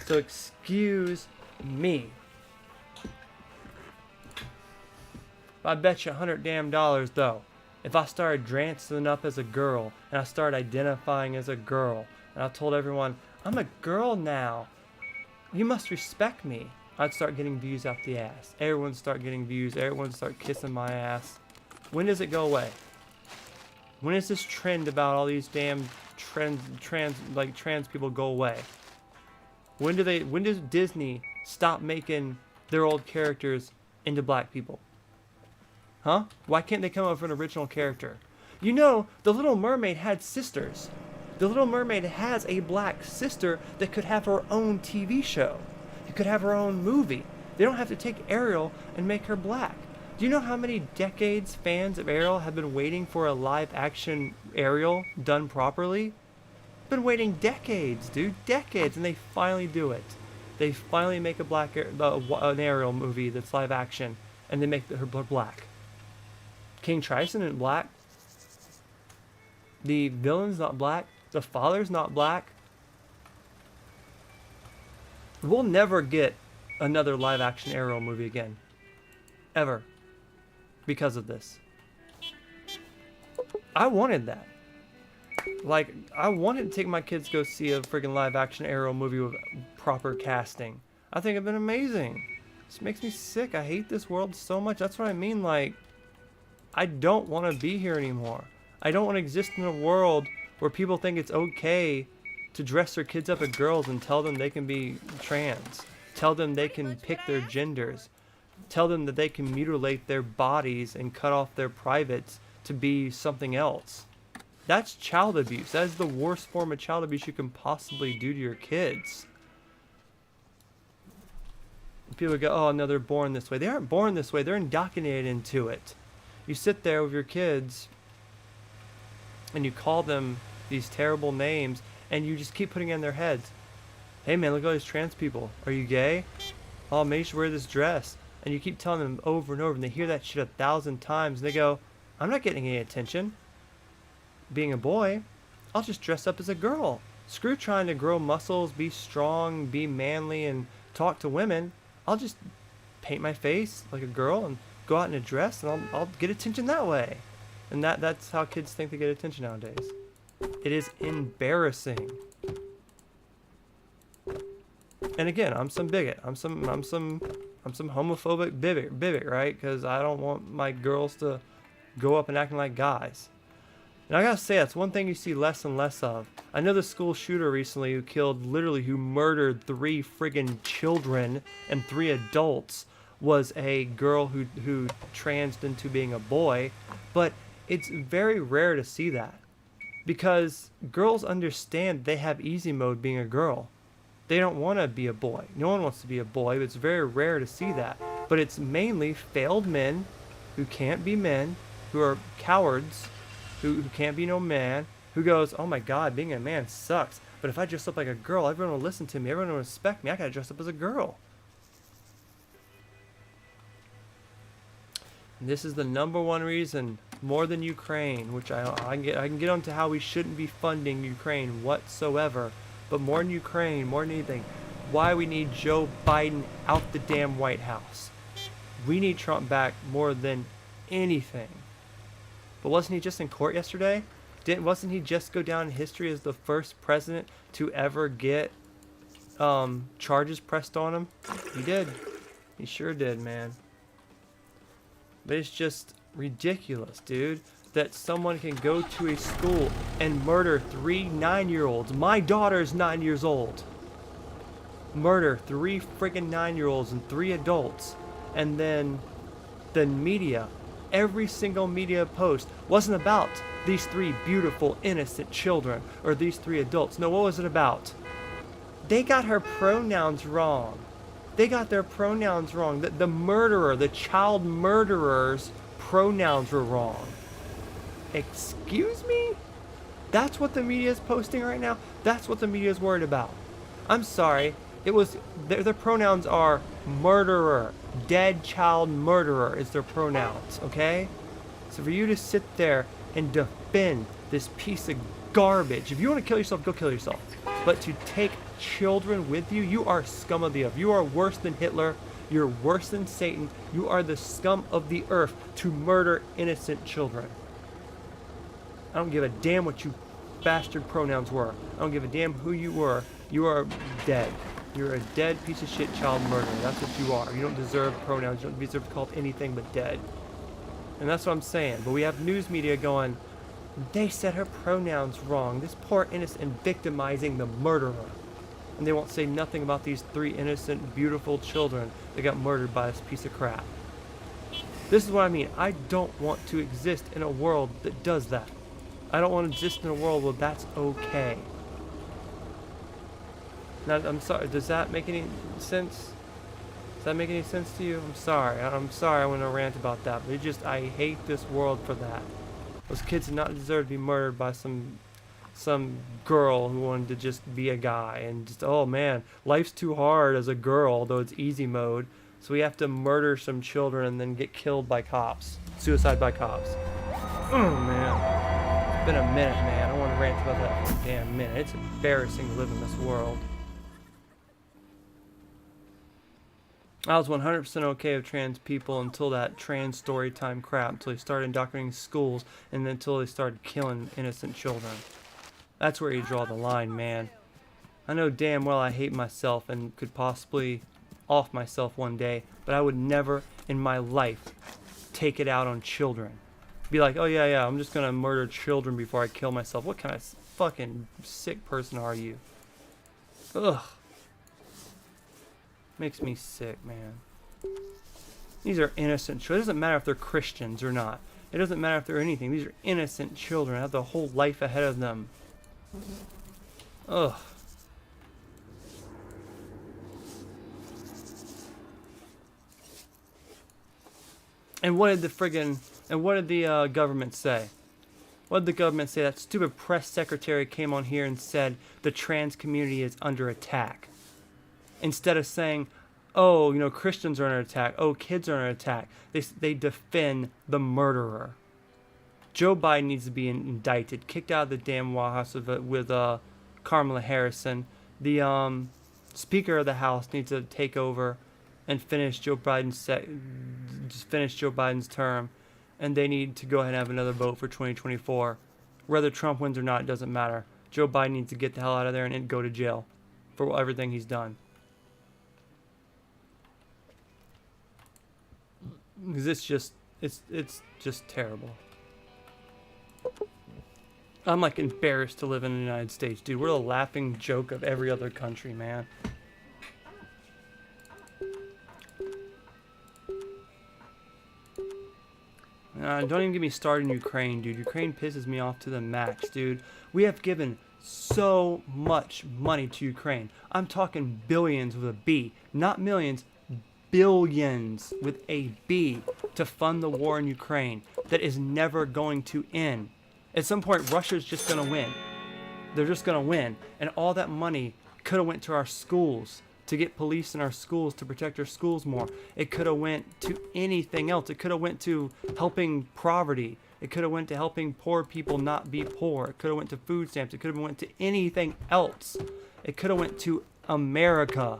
So excuse me. I bet you $100 damn though, if I started dressing up as a girl and I started identifying as a girl and I told everyone, I'm a girl now, you must respect me, I'd start getting views out the ass. Everyone start getting views. Everyone start kissing my ass. When does it go away? When does this trend about all these damn trans people go away? When does Disney stop making their old characters into black people? Huh? Why can't they come up with an original character? You know, The Little Mermaid had sisters. The Little Mermaid has a black sister that could have her own TV show. It could have her own movie. They don't have to take Ariel and make her black. Do you know how many decades fans of Ariel have been waiting for a live-action Ariel done properly? Been waiting decades, dude. Decades, and they finally do it. They finally make an Ariel movie that's live-action, and they make her black. King Triton isn't black. The villain's not black. The father's not black. We'll never get another live-action Ariel movie again. Ever. Because of this. I wanted that. Like, I wanted to take my kids to go see a freaking live action Arrow movie with proper casting. I think it'd been amazing. This makes me sick. I hate this world so much. That's what I mean. Like, I don't want to be here anymore. I don't want to exist in a world where people think it's okay to dress their kids up as girls and tell them they can be trans. Tell them they can pick their genders. Tell them that they can mutilate their bodies and cut off their privates to be something else. That's child abuse. That is the worst form of child abuse you can possibly do to your kids. People go, oh no, they're born this way. They aren't born this way. They're indoctrinated into it. You sit there with your kids and you call them these terrible names and you just keep putting it in their heads. Hey man, look at all these trans people. Are you gay? Oh, maybe you should wear this dress. And you keep telling them over and over and they hear that shit 1,000 times and they go, I'm not getting any attention being a boy. I'll just dress up as a girl. Screw trying to grow muscles, be strong, be manly, and talk to women. I'll just paint my face like a girl and go out in a dress and I'll get attention that way. And that's how kids think they get attention nowadays. It is embarrassing. And again, I'm some bigot. I'm some homophobic bigot, right? Because I don't want my girls to go up and acting like guys. And I gotta say, that's one thing you see less and less of. I know the school shooter recently who murdered 3 friggin' children and 3 adults was a girl who transed into being a boy. But it's very rare to see that. Because girls understand they have easy mode being a girl. They don't want to be a boy. No one wants to be a boy, but it's very rare to see that. But it's mainly failed men who can't be men, who are cowards, who can't be no man, who goes, oh my god, being a man sucks. But if I dress up like a girl, everyone will listen to me, everyone will respect me, I gotta dress up as a girl. And this is the #1 reason, more than Ukraine, which I can get onto how we shouldn't be funding Ukraine whatsoever. But more than Ukraine, more than anything, why we need Joe Biden out the damn White House. We need Trump back more than anything. But wasn't he just in court yesterday? Wasn't he just go down in history as the first president to ever get charges pressed on him? He did. He sure did, man. But it's just ridiculous, dude, that someone can go to a school and murder 3 9-year-olds. My daughter's 9 years old. Murder 3 friggin' 9-year-olds and 3 adults. And then the media, every single media post wasn't about these 3 beautiful, innocent children or these 3 adults. No, what was it about? They got her pronouns wrong. They got their pronouns wrong. The murderer, the child murderer's pronouns were wrong. Excuse me? That's what the media is posting right now? That's what the media is worried about. I'm sorry. It was their pronouns are murderer. Dead child murderer is their pronouns, okay? So for you to sit there and defend this piece of garbage, if you want to kill yourself, go kill yourself. But to take children with you, you are scum of the earth. You are worse than Hitler. You're worse than Satan. You are the scum of the earth to murder innocent children. I don't give a damn what you bastard pronouns were. I don't give a damn who you were. You are dead. You're a dead piece of shit child murderer. That's what you are. You don't deserve pronouns. You don't deserve to be called anything but dead. And that's what I'm saying. But we have news media going, they said her pronouns wrong. This poor innocent, and victimizing the murderer. And they won't say nothing about these 3 innocent, beautiful children that got murdered by this piece of crap. This is what I mean. I don't want to exist in a world that does that. I don't want to exist in a world where that's okay. Now, I'm sorry, does that make any sense? Does that make any sense to you? I'm sorry I went on a rant about that, but I hate this world for that. Those kids did not deserve to be murdered by some girl who wanted to just be a guy and just, oh man, life's too hard as a girl, although it's easy mode, so we have to murder some children and then get killed by cops. Suicide by cops. Oh man. It's been a minute, man. I don't want to rant about that for a damn minute. It's embarrassing to live in this world. I was 100% okay with trans people until that trans story time crap, until they started indoctrinating schools, and then until they started killing innocent children. That's where you draw the line, man. I know damn well I hate myself and could possibly off myself one day, but I would never in my life take it out on children. Be like, oh yeah, I'm just gonna murder children before I kill myself. What kind of fucking sick person are you? Ugh. Makes me sick, man. These are innocent children. It doesn't matter if they're Christians or not. It doesn't matter if they're anything. These are innocent children. They have the whole life ahead of them. Ugh. And what did the government say? What did the government say? That stupid press secretary came on here and said the trans community is under attack. Instead of saying, oh, Christians are under attack. Oh, kids are under attack. They defend the murderer. Joe Biden needs to be indicted, kicked out of the damn White House with Kamala Harrison. The Speaker of the House needs to take over and finish Joe Biden's term, and they need to go ahead and have another vote for 2024. Whether Trump wins or not, it doesn't matter. Joe Biden needs to get the hell out of there and go to jail for everything he's done. Because it's just terrible. I'm like embarrassed to live in the United States, dude. We're the laughing joke of every other country, man. Don't even get me started in Ukraine, dude. Ukraine pisses me off to the max, dude. We have given so much money to Ukraine. I'm talking billions with a B, not millions. Billions with a B to fund the war in Ukraine that is never going to end. At some point, Russia's just going to win. They're just going to win. And all that money could have went to our schools, to get police in our schools, to protect our schools more. It could have went to anything else. It could have went to helping poverty. It could have went to helping poor people not be poor. It could have went to food stamps. It could have went to anything else. It could have went to America.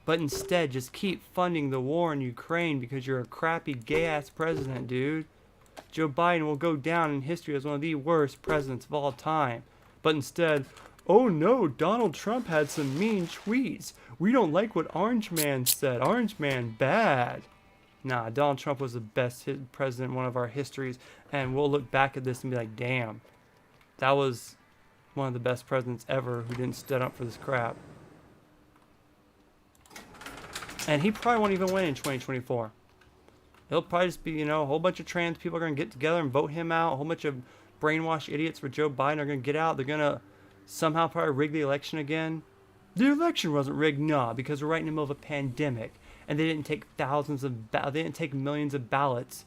But instead, just keep funding the war in Ukraine because you're a crappy gay-ass president, dude. Joe Biden will go down in history as one of the worst presidents of all time. But instead, oh no, Donald Trump had some mean tweets. We don't like what Orange Man said. Orange Man, bad. Nah, Donald Trump was the best president in one of our histories. And we'll look back at this and be like, damn. That was one of the best presidents ever who didn't stand up for this crap. And he probably won't even win in 2024. He'll probably just be, a whole bunch of trans people are going to get together and vote him out. A whole bunch of brainwashed idiots for Joe Biden are going to get out. They're going to somehow probably rig the election again. The election wasn't rigged, nah, because we're right in the middle of a pandemic. And they didn't take they didn't take millions of ballots,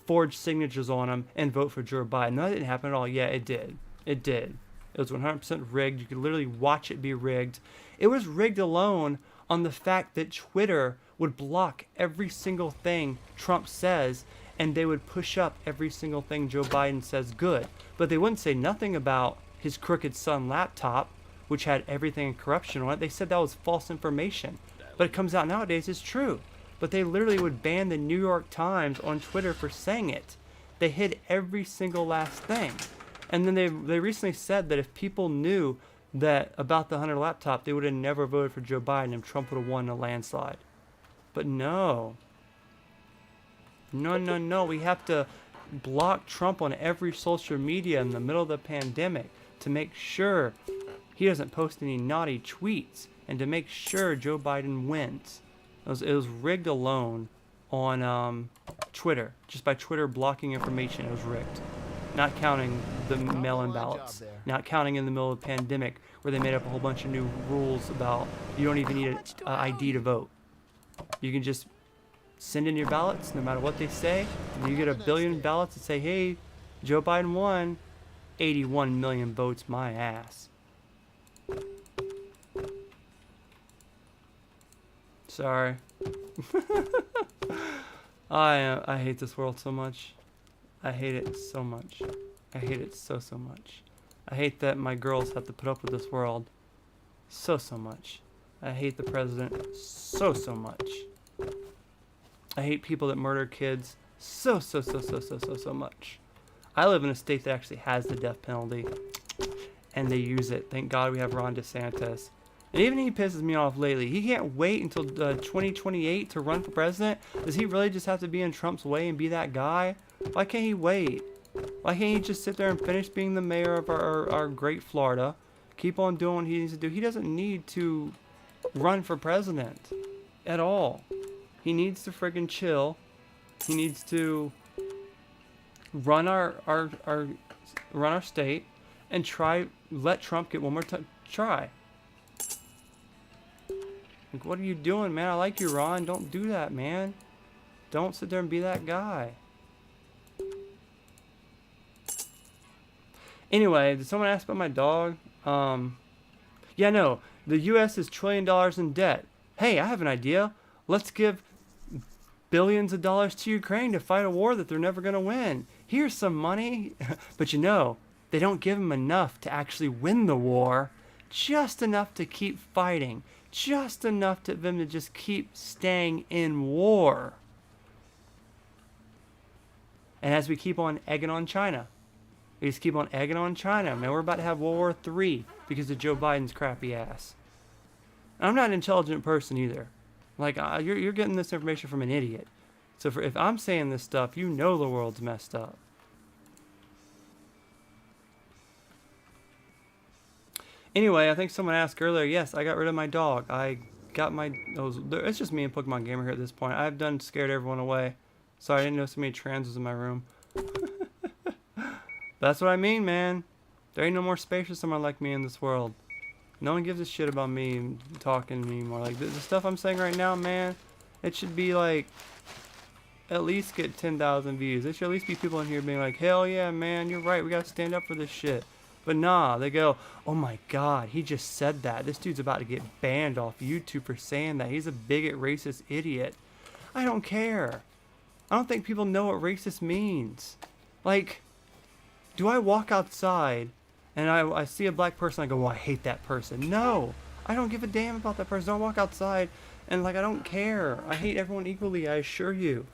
forge signatures on them, and vote for Joe Biden. No, that didn't happen at all. Yeah, it did. It did. It was 100% rigged. You could literally watch it be rigged. It was rigged alone on the fact that Twitter would block every single thing Trump says, and they would push up every single thing Joe Biden says good. But they wouldn't say nothing about his crooked son laptop, which had everything in corruption on it. They said that was false information. But it comes out nowadays it's true. But they literally would ban the New York Times on Twitter for saying it. They hid every single last thing. And then they recently said that if people knew that about the Hunter laptop, they would have never voted for Joe Biden and Trump would have won a landslide. But no. No. We have to block Trump on every social media in the middle of the pandemic to make sure he doesn't post any naughty tweets and to make sure Joe Biden wins. It was rigged alone on Twitter. Just by Twitter blocking information, it was rigged. Not counting the mail-in ballots. Not counting in the middle of the pandemic where they made up a whole bunch of new rules about you don't even need an ID to vote. You can just send in your ballots no matter what they say. And you get 1 billion ballots that say, hey, Joe Biden won. 81 million votes, my ass. Sorry. I hate this world so much. I hate it so much. I hate it so much. I hate that my girls have to put up with this world so much. I hate the president so much. I hate people that murder kids so much. I live in a state that actually has the death penalty, and they use it. Thank God we have Ron DeSantis. And even he pisses me off lately. He can't wait until 2028 to run for president. Does he really just have to be in Trump's way and be that guy? Why can't he wait? Why can't he just sit there and finish being the mayor of our great Florida? Keep on doing what he needs to do. He doesn't need to run for president at all. He needs to friggin' chill. He needs to run our state and let Trump get one more try. Like, what are you doing, man? I like you, Ron. Don't do that, man. Don't sit there and be that guy. Anyway, did someone ask about my dog? Yeah, no. The U.S. is $1 trillion in debt. Hey, I have an idea. Let's give billions of dollars to Ukraine to fight a war that they're never going to win. Here's some money. But you know, they don't give them enough to actually win the war. Just enough to keep fighting. Just enough to them to just keep staying in war. And as we keep on egging on China, we just keep on egging on China. Man, we're about to have World War III because of Joe Biden's crappy ass. And I'm not an intelligent person either. Like, you're getting this information from an idiot. So if I'm saying this stuff, you know the world's messed up. Anyway, I think someone asked earlier, yes, I got rid of my dog. It's just me and Pokemon Gamer here at this point. I've done scared everyone away. Sorry, I didn't know so many trans was in my room. That's what I mean, man. There ain't no more space for someone like me in this world. No one gives a shit about me talking anymore. Like, the stuff I'm saying right now, man, it should be like, at least get 10,000 views. There should at least be people in here being like, hell yeah, man, you're right, we gotta stand up for this shit. But nah, they go, oh my god, he just said that. This dude's about to get banned off YouTube for saying that. He's a bigot, racist idiot. I don't care. I don't think people know what racist means. Like, do I walk outside and I see a black person, I go, well, I hate that person. No, I don't give a damn about that person. Don't walk outside and like, I don't care. I hate everyone equally, I assure you.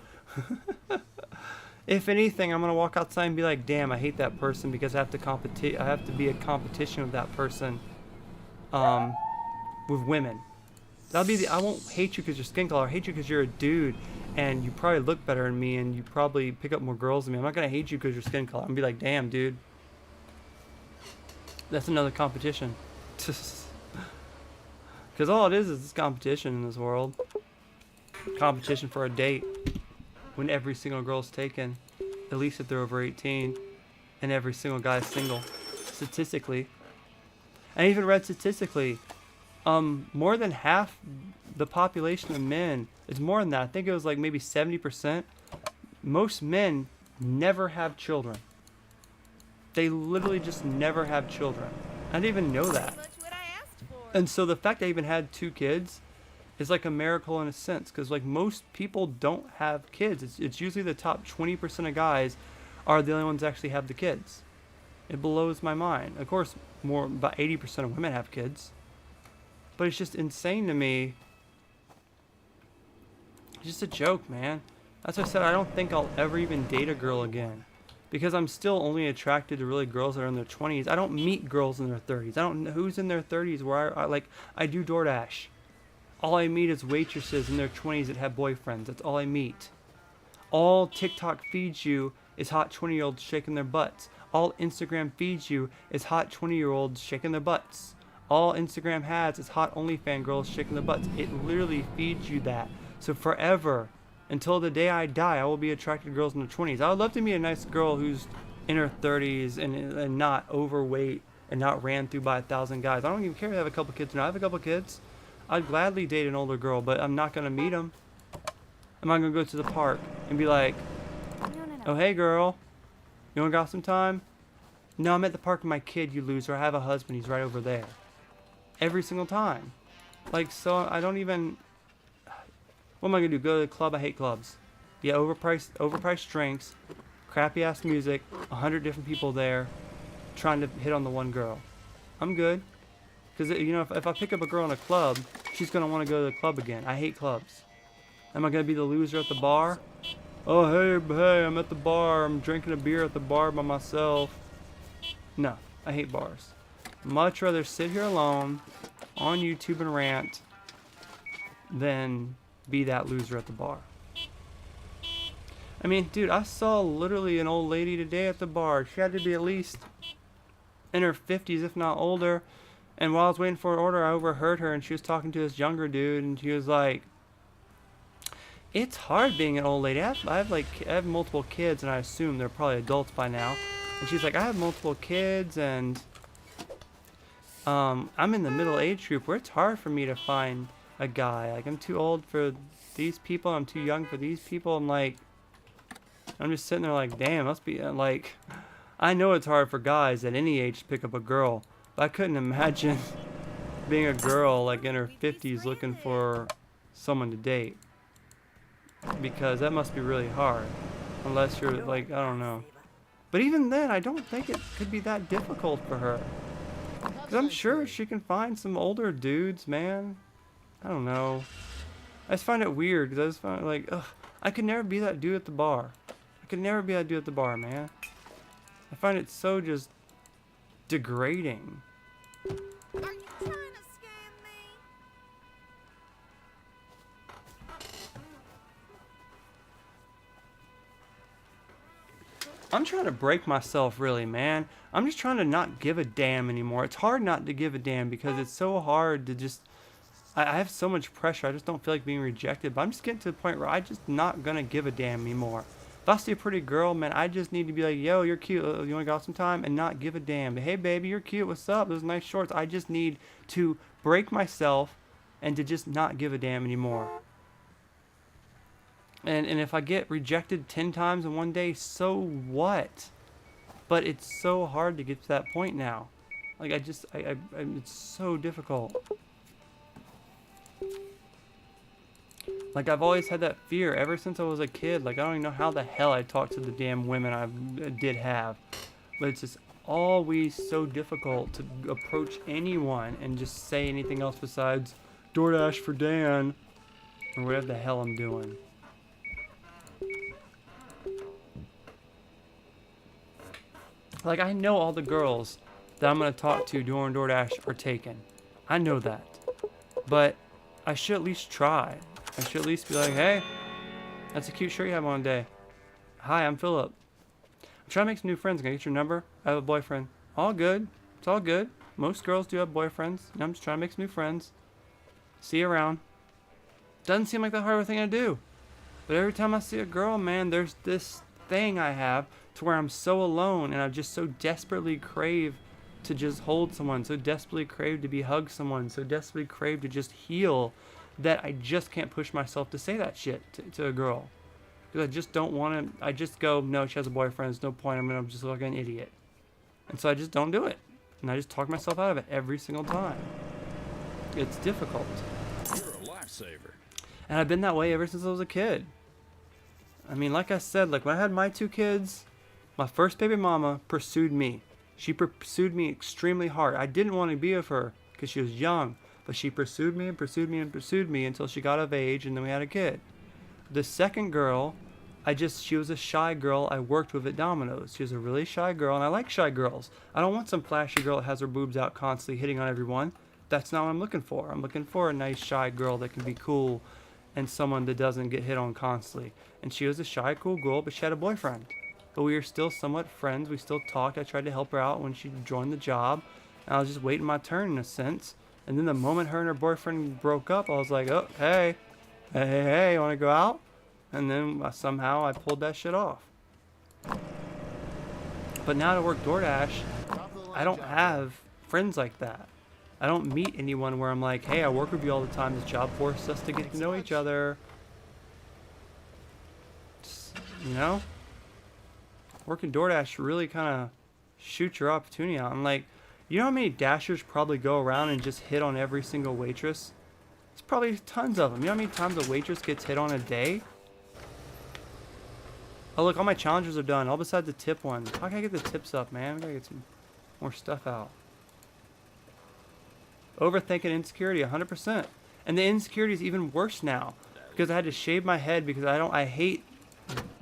If anything, I'm gonna walk outside and be like, damn, I hate that person because I have to be a competition with that person, with women. I won't hate you because your skin color. I hate you because you're a dude and you probably look better than me and you probably pick up more girls than me. I'm not gonna hate you because your skin color. I'm gonna be like, damn, dude. That's another competition. Because all it is competition in this world. Competition for a date. When every single girl's taken, at least if they're over 18, and every single guy's single, statistically. I even read statistically, more than half the population of men, it's more than that, I think it was like maybe 70%, most men never have children. They literally just never have children. I didn't even know that. And so the fact I even had 2 kids is like a miracle in a sense, because like most people don't have kids. It's usually the top 20% of guys are the only ones that actually have the kids. It blows my mind. Of course, about 80% of women have kids, but it's just insane to me. It's just a joke, man. That's why I said I don't think I'll ever even date a girl again, because I'm still only attracted to really girls that are in their 20s. I don't meet girls in their 30s. I don't know who's in their 30s where I do DoorDash. All I meet is waitresses in their 20s that have boyfriends. That's all I meet. All TikTok feeds you is hot 20-year-olds shaking their butts. All Instagram feeds you is hot 20-year-olds shaking their butts. All Instagram has is hot OnlyFans girls shaking their butts. It literally feeds you that. So forever, until the day I die, I will be attracted to girls in their 20s. I would love to meet a nice girl who's in her 30s and not overweight and not ran through by 1,000 guys. I don't even care if I have a couple kids or not. I have a couple kids. I'd gladly date an older girl, but I'm not going to meet them. I'm not going to go to the park and be like, oh, hey, girl, you want to go some time? No, I'm at the park with my kid, you loser. I have a husband. He's right over there. Every single time. Like, so I don't even... What am I going to do? Go to the club? I hate clubs. Yeah, overpriced drinks, crappy-ass music, 100 different people there trying to hit on the one girl. I'm good. Because, you know, if I pick up a girl in a club, she's going to want to go to the club again. I hate clubs. Am I gonna be the loser at the bar? Oh, hey, I'm at the bar. I'm drinking a beer at the bar by myself. No, I hate bars. Much rather sit here alone on YouTube and rant than be that loser at the bar. I mean, dude, I saw literally an old lady today at the bar. She had to be at least in her 50s, if not older. And while I was waiting for an order, I overheard her, and she was talking to this younger dude, and she was like, "It's hard being an old lady. I have multiple kids, and I assume they're probably adults by now." And she's like, "I have multiple kids, and I'm in the middle age group where it's hard for me to find a guy. Like, I'm too old for these people. I'm too young for these people." I'm like, I'm just sitting there like, damn, must be like, I know it's hard for guys at any age to pick up a girl, but I couldn't imagine being a girl like in her 50s looking for someone to date, because that must be really hard, unless you're like, I don't know. But even then, I don't think it could be that difficult for her, because I'm sure she can find some older dudes, man. I don't know. I just find it weird, because I just find it like, ugh, I could never be that dude at the bar. I could never be that dude at the bar, man. I find it so just degrading. Are you trying to scam me? I'm trying to break myself, really, man. I'm just trying to not give a damn anymore. It's hard not to give a damn because it's so hard to just... I have so much pressure. I just don't feel like being rejected. But I'm just getting to the point where I'm just not going to give a damn anymore. If I see a pretty girl, man, I just need to be like, yo, you're cute. You want to go out sometime? And not give a damn. Hey, baby, you're cute. What's up? Those nice shorts. I just need to break myself and to just not give a damn anymore. And if I get rejected 10 times in one day, so what? But it's so hard to get to that point now. Like, it's so difficult. Like, I've always had that fear ever since I was a kid. Like, I don't even know how the hell I talked to the damn women I did have. But it's just always so difficult to approach anyone and just say anything else besides DoorDash for Dan or whatever the hell I'm doing. Like, I know all the girls that I'm going to talk to during DoorDash are taken. I know that. But I should at least try. I should at least be like, hey, that's a cute shirt you have on today. Hi, I'm Philip. I'm trying to make some new friends. Can I get your number? I have a boyfriend. All good. It's all good. Most girls do have boyfriends. I'm just trying to make some new friends. See you around. Doesn't seem like the hardest thing to do. But every time I see a girl, man, there's this thing I have to where I'm so alone and I just so desperately crave to just hold someone, so desperately crave to be hugged someone, so desperately crave to just heal, that I just can't push myself to say that shit to a girl. Because I just don't want to, I just go, no, she has a boyfriend, there's no point, I'm just like an idiot. And so I just don't do it. And I just talk myself out of it every single time. It's difficult. You're a lifesaver. And I've been that way ever since I was a kid. I mean, like I said, like when I had my 2 kids, my first baby mama pursued me. She pursued me extremely hard. I didn't want to be with her because she was young. But she pursued me and pursued me and pursued me until she got of age and then we had a kid. The second girl, she was a shy girl I worked with at Domino's. She was a really shy girl and I like shy girls. I don't want some flashy girl that has her boobs out constantly hitting on everyone. That's not what I'm looking for. I'm looking for a nice shy girl that can be cool and someone that doesn't get hit on constantly. And she was a shy, cool girl, but she had a boyfriend. But we were still somewhat friends. We still talked. I tried to help her out when she joined the job. And I was just waiting my turn in a sense. And then the moment her and her boyfriend broke up, I was like, oh, hey, you want to go out? And then somehow I pulled that shit off. But now to work DoorDash, I don't have friends like that. I don't meet anyone where I'm like, hey, I work with you all the time. This job forces us to get to know each other. Just, you know? Working DoorDash really kind of shoots your opportunity out. I'm like, you know how many dashers probably go around and just hit on every single waitress? It's probably tons of them. You know how many times a waitress gets hit on a day? Oh, look, all my challenges are done. All besides the tip one. How can I get the tips up, man? We gotta get some more stuff out. Overthinking insecurity, 100%. And the insecurity is even worse now. because I had to shave my head because I hate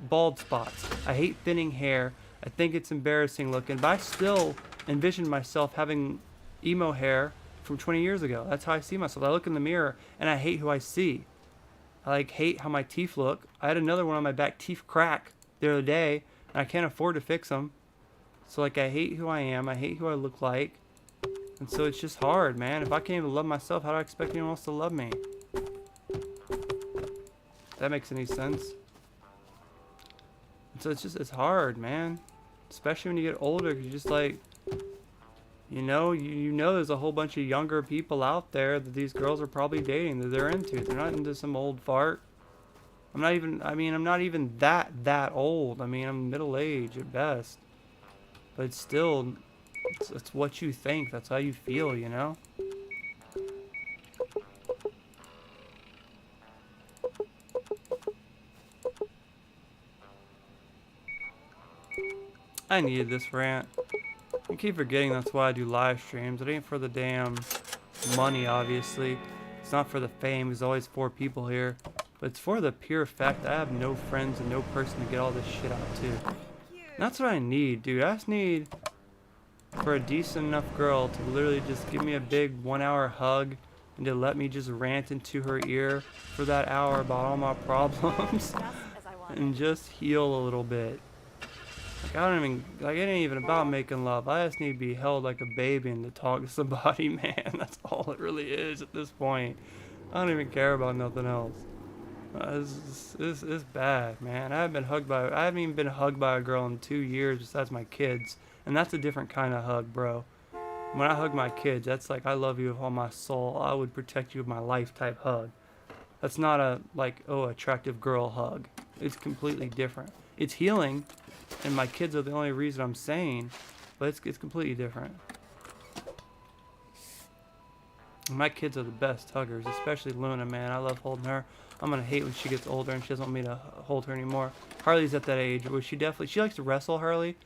bald spots. I hate thinning hair. I think it's embarrassing looking, but I still envision myself having emo hair from 20 years ago. That's how I see myself. I look in the mirror and I hate who I see. I like hate how my teeth look. I had another one on my back teeth crack the other day, and I can't afford to fix them. So like I hate who I am. I hate who I look like. And so it's just hard, man. If I can't even love myself, how do I expect anyone else to love me? If that makes any sense. And so it's hard, man. Especially when you get older, because you just like, you know there's a whole bunch of younger people out there that these girls are probably dating, that they're into. They're not into some old fart. I'm not even that old. I mean, I'm middle age at best. But it's still, it's what you think. That's how you feel, you know? I needed this rant. I keep forgetting that's why I do live streams. It ain't for the damn money, obviously. It's not for the fame. There's always 4 people here. But it's for the pure fact that I have no friends and no person to get all this shit out to. And that's what I need, dude. I just need for a decent enough girl to literally just give me a big 1-hour hug and to let me just rant into her ear for that hour about all my problems and just heal a little bit. Like, it ain't even about making love. I just need to be held like a baby and to talk to somebody, man. That's all it really is at this point. I don't even care about nothing else. This is bad, man. I haven't even been hugged by a girl in 2 years besides my kids. And that's a different kind of hug, bro. When I hug my kids, that's like, I love you with all my soul. I would protect you with my life type hug. That's not a, like, oh, attractive girl hug. It's completely different. It's healing. And my kids are the only reason I'm sane, but it's completely different. My kids are the best huggers, especially Luna, man. I love holding her. I'm gonna hate when she gets older and she doesn't want me to hold her anymore. Harley's at that age where she likes to wrestle, Harley.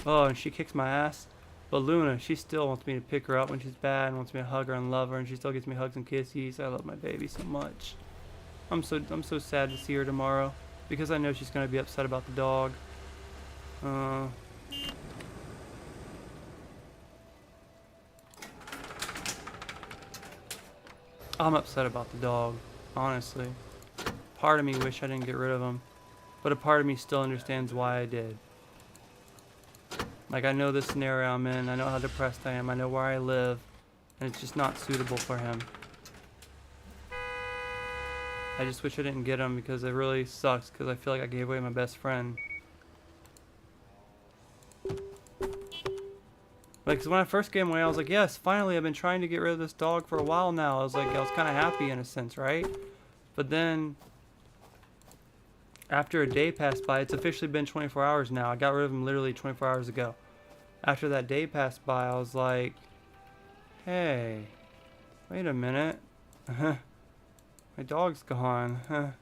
Oh, and she kicks my ass. But Luna, she still wants me to pick her up when she's bad and wants me to hug her and love her, and she still gets me hugs and kisses. I love my baby so much. I'm so sad to see her tomorrow because I know she's gonna be upset about the dog. I'm upset about the dog, honestly. Part of me wish I didn't get rid of him, but a part of me still understands why I did. Like, I know the scenario I'm in, I know how depressed I am, I know where I live, and it's just not suitable for him. I just wish I didn't get him because it really sucks because I feel like I gave away my best friend. Like, 'cause when I first gave him away, I was like, yes, finally, I've been trying to get rid of this dog for a while now. I was kind of happy in a sense, right? But then, after a day passed by, it's officially been 24 hours now. I got rid of him literally 24 hours ago. After that day passed by, I was like, hey, wait a minute. My dog's gone. And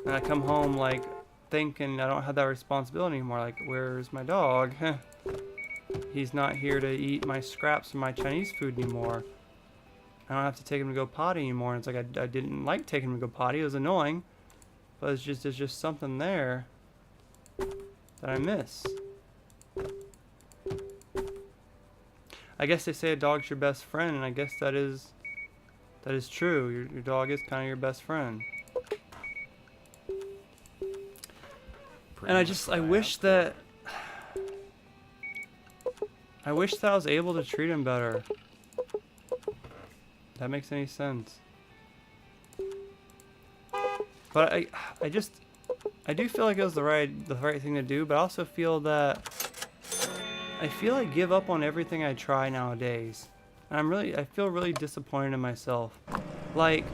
I come home, like, thinking I don't have that responsibility anymore. Like, where's my dog? He's not here to eat my scraps from my Chinese food anymore. I don't have to take him to go potty anymore. And it's like I didn't like taking him to go potty. It was annoying. But there's just something there that I miss. I guess they say a dog's your best friend, and I guess that is true. Your dog is kind of your best friend. And I wish that I was able to treat him better. If that makes any sense. But I do feel like it was the right thing to do, but I also feel that I give up on everything I try nowadays. And I feel really disappointed in myself. Like,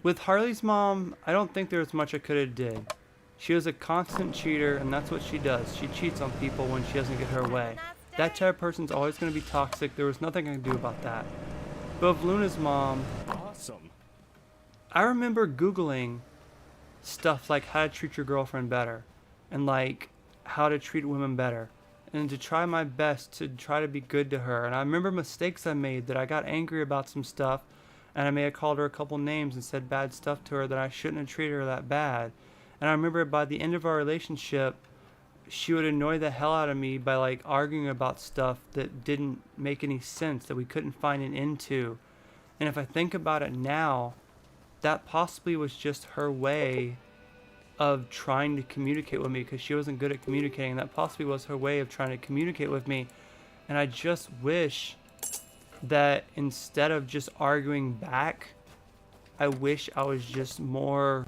with Harley's mom, I don't think there was much I could have did. She was a constant cheater, and that's what she does. She cheats on people when she doesn't get her way. That type of person's always going to be toxic. There was nothing I could do about that. But with Luna's mom, Awesome. I remember Googling stuff like how to treat your girlfriend better and like how to treat women better and to try my best to try to be good to her. And I remember mistakes I made that I got angry about some stuff And I may have called her a couple names and said bad stuff to her that I shouldn't have treated her that bad. And I remember by the end of our relationship, she would annoy the hell out of me by like arguing about stuff that didn't make any sense, that we couldn't find an end to. And if I think about it now, that possibly was just her way of trying to communicate with me, because she wasn't good at communicating. That possibly was her way of trying to communicate with me. And I just wish that instead of just arguing back, I wish I was just more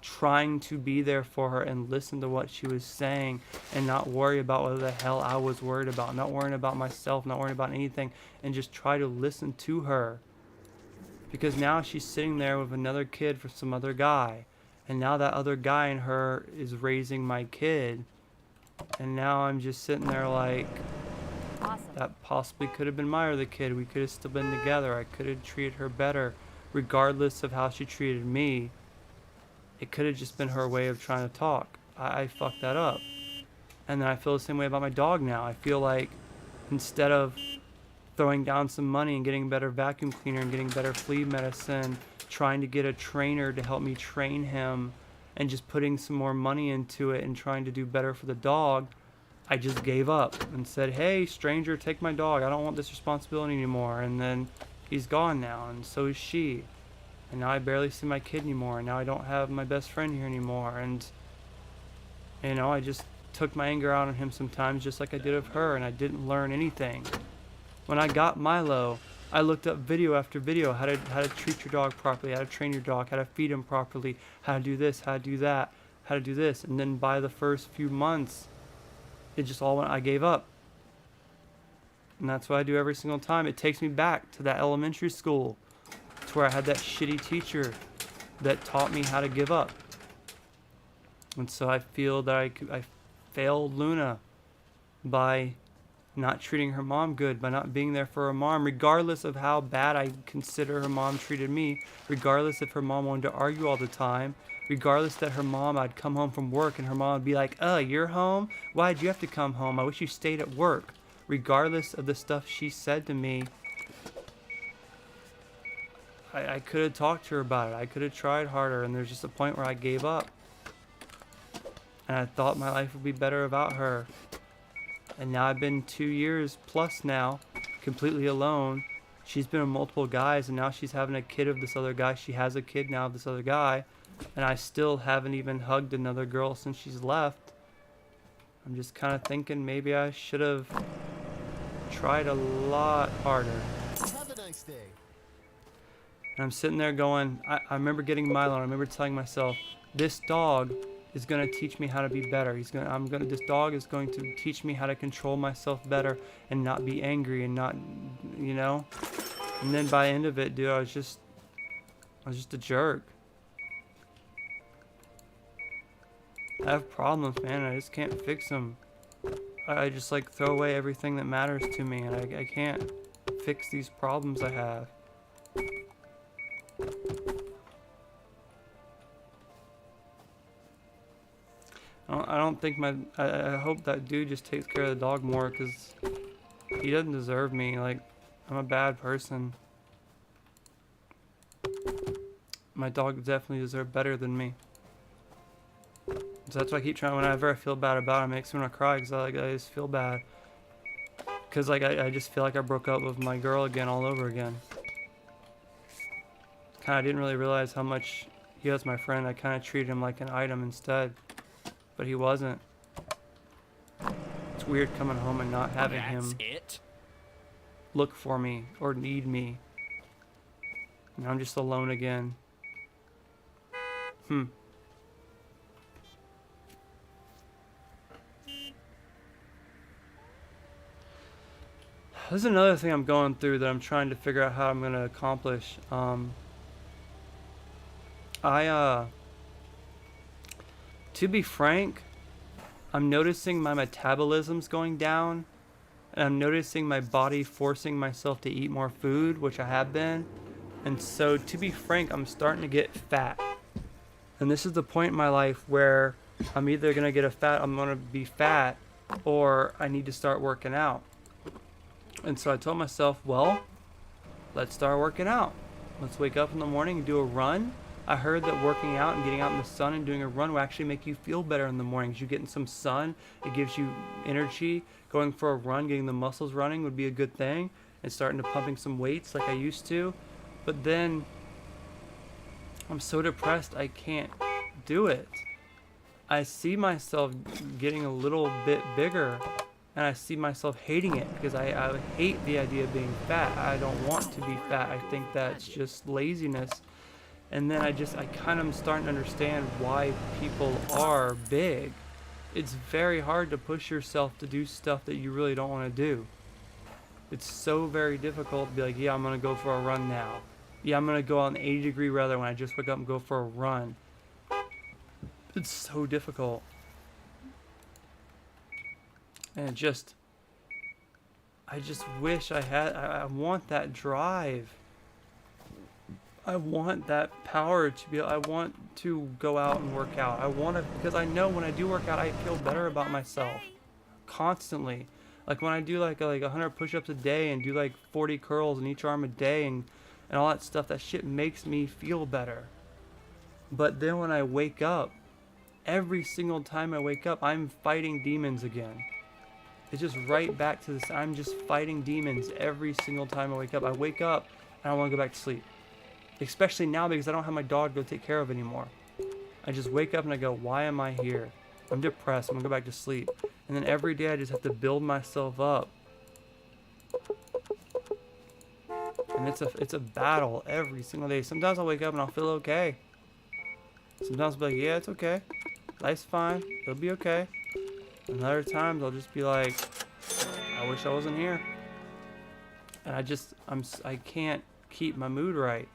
trying to be there for her and listen to what she was saying and not worry about what the hell I was worried about, not worrying about myself, not worrying about anything, and just try to listen to her. Because now she's sitting there with another kid for some other guy, and now that other guy and her is raising my kid, and now I'm just sitting there like, Awesome. that possibly could have been my other kid. We could have still been together. I could have treated her better, regardless of how she treated me. It could have just been her way of trying to talk. I fucked that up. And then I feel the same way about my dog now. I feel like instead of throwing down some money and getting a better vacuum cleaner and getting better flea medicine, trying to get a trainer to help me train him, and just putting some more money into it and trying to do better for the dog, I just gave up and said, hey, stranger, take my dog. I don't want this responsibility anymore. And then he's gone now, and so is she. And now I barely see my kid anymore. And now I don't have my best friend here anymore. And, you know, I just took my anger out on him sometimes, just like I did of her, and I didn't learn anything. When I got Milo, I looked up video after video, how to treat your dog properly, how to train your dog, how to feed him properly, how to do this, how to do that, how to do this. And then by the first few months, it just all went, I gave up. And that's what I do every single time. It takes me back to that elementary school, to where I had that shitty teacher that taught me how to give up. And so I feel that I failed Luna by not treating her mom good, by not being there for her mom, regardless of how bad I consider her mom treated me, regardless if her mom wanted to argue all the time, regardless that her mom, I'd come home from work and her mom would be like, you're home? Why'd you have to come home? I wish you stayed at work. Regardless of the stuff she said to me, I could have talked to her about it. I could have tried harder, and there's just a point where I gave up. And I thought my life would be better without her. And now I've been 2 years plus now, completely alone. She's been with multiple guys, and now she's having a kid of this other guy. She has a kid now of this other guy. And I still haven't even hugged another girl since she's left. I'm just kind of thinking maybe I should have tried a lot harder. Have a nice day. And I'm sitting there going, I remember getting Milo, and I remember telling myself, this dog is going to teach me how to be better. This dog is going to teach me how to control myself better and not be angry and not, you know. And then by the end of it, dude, I was just a jerk. I have problems, man. I just can't fix them. I just like throw away everything that matters to me, and I can't fix these problems I have. I don't think I hope that dude just takes care of the dog more, because he doesn't deserve me. Like, I'm a bad person. My dog definitely deserves better than me. So that's why I keep trying. Whenever I feel bad about it, it makes me want to cry, because I just feel bad. Because I just feel like I broke up with my girl again all over again. Kind of didn't really realize how much he was my friend. I kind of treated him like an item instead. But he wasn't. It's weird coming home and not having him look for me or need me. And I'm just alone again. This is another thing I'm going through that I'm trying to figure out how I'm going to accomplish. To be frank, I'm noticing my metabolism's going down, and I'm noticing my body forcing myself to eat more food, which I have been. And so, to be frank, I'm starting to get fat. And this is the point in my life where I'm either going to I'm going to be fat, or I need to start working out. And so I told myself, well, let's start working out. Let's wake up in the morning and do a run. I heard that working out and getting out in the sun and doing a run will actually make you feel better in the mornings. You getting some sun, it gives you energy. Going for a run, getting the muscles running would be a good thing. And starting to pumping some weights like I used to. But then I'm so depressed I can't do it. I see myself getting a little bit bigger, and I see myself hating it because I hate the idea of being fat. I don't want to be fat. I think that's just laziness. And then I kind of am starting to understand why people are big. It's very hard to push yourself to do stuff that you really don't want to do. It's so very difficult to be like, yeah, I'm going to go for a run now. Yeah, I'm going to go on an 80-degree weather when I just wake up and go for a run. It's so difficult. And I just wish I want that drive. I want that power to be, I want to go out and work out. I want to, because I know when I do work out, I feel better about myself. Constantly. Like when I do like 100 push-ups a day and do like 40 curls in each arm a day and all that stuff, that shit makes me feel better. But then when I wake up, every single time I wake up, I'm fighting demons again. It's just right back to this. I'm just fighting demons every single time I wake up. I wake up and I want to go back to sleep. Especially now because I don't have my dog to go take care of anymore. I just wake up and I go, why am I here? I'm depressed. I'm going to go back to sleep. And then every day I just have to build myself up. And it's a battle every single day. Sometimes I'll wake up and I'll feel okay. Sometimes I'll be like, yeah, it's okay. Life's fine. It'll be okay. And other times I'll just be like, I wish I wasn't here. And I can't keep my mood right.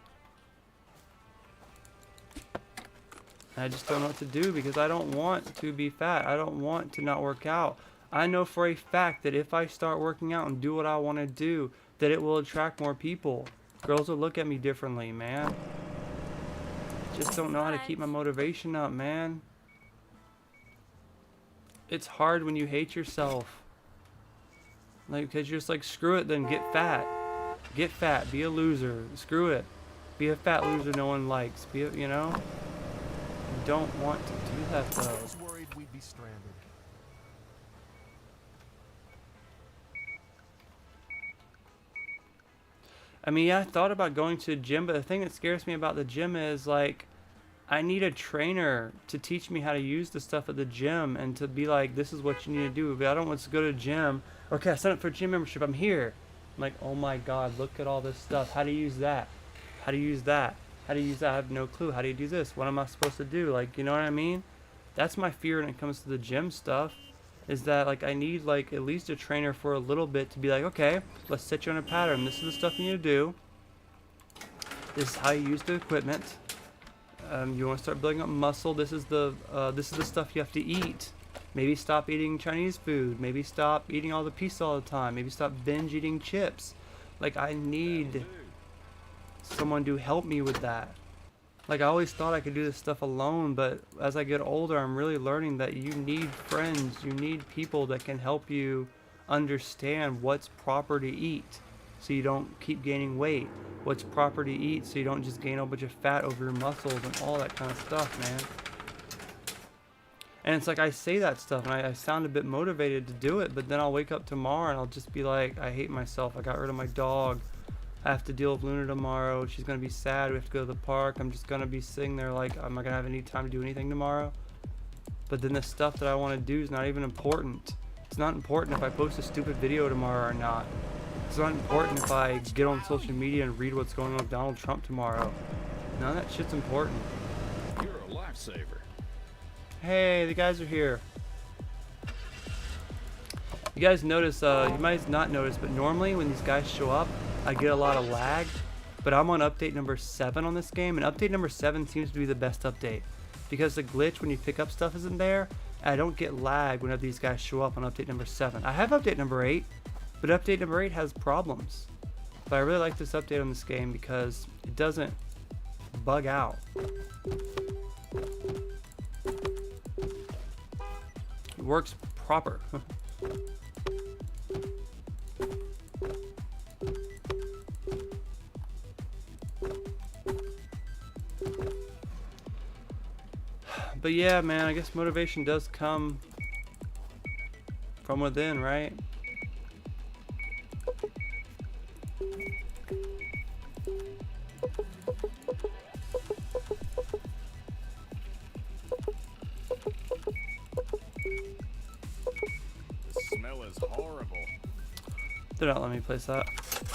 And I just don't know what to do because I don't want to be fat. I don't want to not work out. I know for a fact that if I start working out and do what I want to do, that it will attract more people. Girls will look at me differently, man. Just don't know how to keep my motivation up, man. It's hard when you hate yourself. Like, because you're just like, screw it, then get fat. Get fat. Be a loser. Screw it. Be a fat loser no one likes. Be a, you know? I don't want to do that, though. I was worried we'd be stranded. I mean, yeah, I thought about going to a gym, but the thing that scares me about the gym is, like, I need a trainer to teach me how to use the stuff at the gym and to be like, this is what you need to do. But I don't want to go to a gym. Okay, I signed up for a gym membership. I'm here. I'm like, oh my God, look at all this stuff. How do you use that? How do you use that? How do you use that? I have no clue. How do you do this? What am I supposed to do? Like, you know what I mean? That's my fear when it comes to the gym stuff. Is that, like, I need, like, at least a trainer for a little bit to be like, okay, let's set you on a pattern. This is the stuff you need to do. This is how you use the equipment. You want to start building up muscle. This is the stuff you have to eat. Maybe stop eating Chinese food. Maybe stop eating all the pizza all the time. Maybe stop binge eating chips. Like, I need someone to help me with that. Like, I always thought I could do this stuff alone, but as I get older, I'm really learning that you need friends. You need people that can help you understand what's proper to eat so you don't keep gaining weight. What's proper to eat so you don't just gain a bunch of fat over your muscles and all that kind of stuff, man. And it's like, I say that stuff and I sound a bit motivated to do it, but then I'll wake up tomorrow and I'll just be like, I hate myself. I got rid of my dog. I have to deal with Luna tomorrow. She's going to be sad. We have to go to the park. I'm just going to be sitting there like, am I going to have any time to do anything tomorrow? But then the stuff that I want to do is not even important. It's not important if I post a stupid video tomorrow or not. It's not important if I get on social media and read what's going on with Donald Trump tomorrow. None of that shit's important. You're a lifesaver. Hey, the guys are here. You guys notice, you might not notice, but normally when these guys show up, I get a lot of lag. But I'm on update number 7 on this game, and update number 7 seems to be the best update. Because the glitch when you pick up stuff isn't there, I don't get lag whenever these guys show up on update number 7. I have update number 8, but update number 8 has problems. But I really like this update on this game because it doesn't bug out. It works proper. But yeah, man, I guess motivation does come from within, right? The smell is horrible. They're not letting me place that.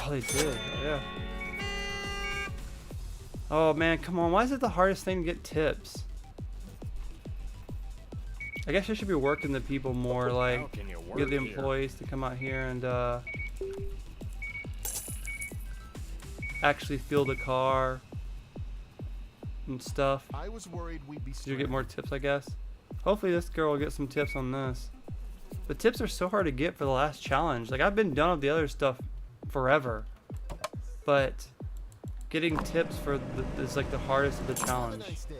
Oh, they did. Oh, yeah. Oh, man, come on. Why is it the hardest thing to get tips? I guess I should be working the people more, How like, can you work get the here? employees to come out here and, actually fuel the car and stuff. I was worried we'd be So you get more tips, I guess. Hopefully this girl will get some tips on this. The tips are so hard to get for the last challenge. Like, I've been done with the other stuff forever, but getting tips for is like the hardest of the Have a challenge. nice day.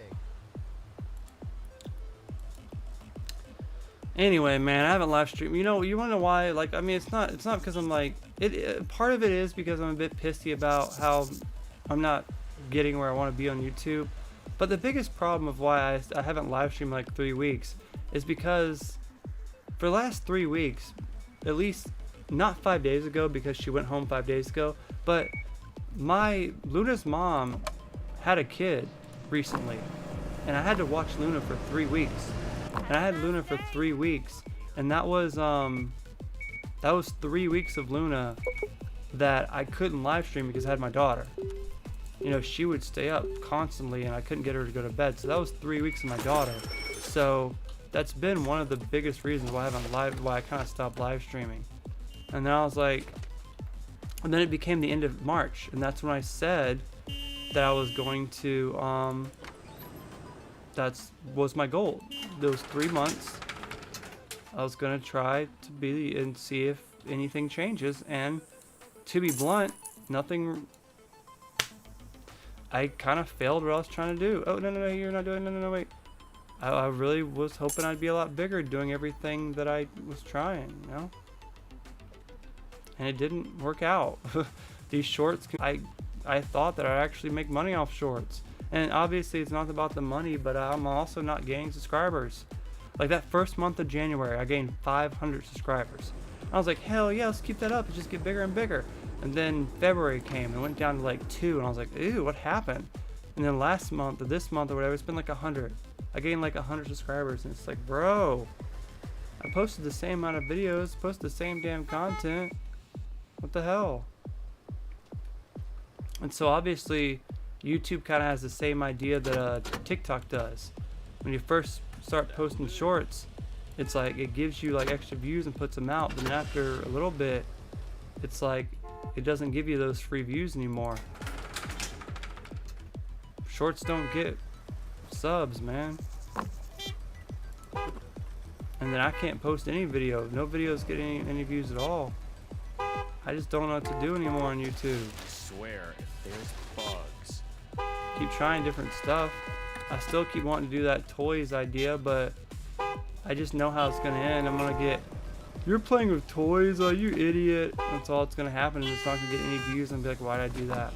Anyway, man, I haven't live streamed. You know, you want to know why? Like, I mean, it's not because I'm like part of it is because I'm a bit pissy about how I'm not getting where I want to be on YouTube. But the biggest problem of why I haven't live streamed like 3 weeks is because for the last 3 weeks, at least not 5 days ago because she went home 5 days ago, but Luna's mom had a kid recently, and I had to watch Luna for 3 weeks. And I had Luna for 3 weeks, and that was 3 weeks of Luna that I couldn't live stream because I had my daughter. You know, she would stay up constantly and I couldn't get her to go to bed. So that was 3 weeks of my daughter. So that's been one of the biggest reasons why I kind of stopped live streaming. And then I was like, and then it became the end of March, and that's when I said that I was going to was my goal. Those 3 months, I was gonna try to be and see if anything changes. And to be blunt, nothing. I kind of failed what I was trying to do. Oh no, you're not doing. No, wait. I really was hoping I'd be a lot bigger, doing everything that I was trying, you know. And it didn't work out. These shorts, I thought that I'd actually make money off shorts. And obviously it's not about the money, but I'm also not gaining subscribers. Like that first month of January, I gained 500 subscribers. I was like, hell yeah, let's keep that up and just get bigger and bigger. And then February came and went down to like 2, and I was like, ew, what happened? And then last month or this month or whatever, it's been like 100. I gained like 100 subscribers, and it's like, bro, I posted the same amount of videos, posted the same damn content. What the hell? And so obviously YouTube kind of has the same idea that TikTok does. When you first start posting shorts, it's like it gives you like extra views and puts them out, but then after a little bit, it's like it doesn't give you those free views anymore. Shorts don't get subs, man. And then I can't post any video. No videos get any views at all. I just don't know what to do anymore on YouTube. I swear, if there's bugs. Keep trying different stuff. I still keep wanting to do that toys idea, but I just know how it's gonna end. I'm gonna get, you're playing with toys, oh you idiot. That's all it's gonna happen, and it's not gonna get any views and be like, why'd I do that?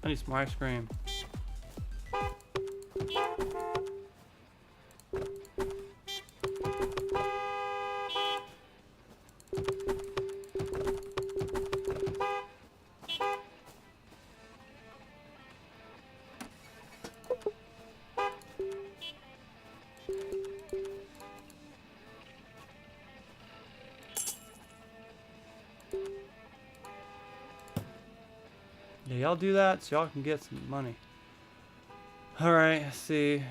I need some ice cream. Yeah, y'all do that so y'all can get some money. Alright, let's see.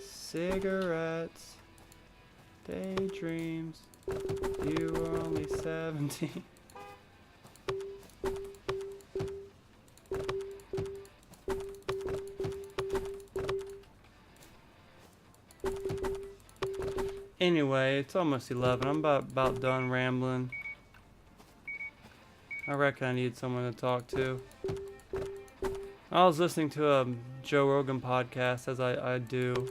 Cigarettes. Daydreams. You were only 17. Anyway, it's almost 11. I'm about done rambling. I reckon I need someone to talk to. I was listening to a Joe Rogan podcast, as I do.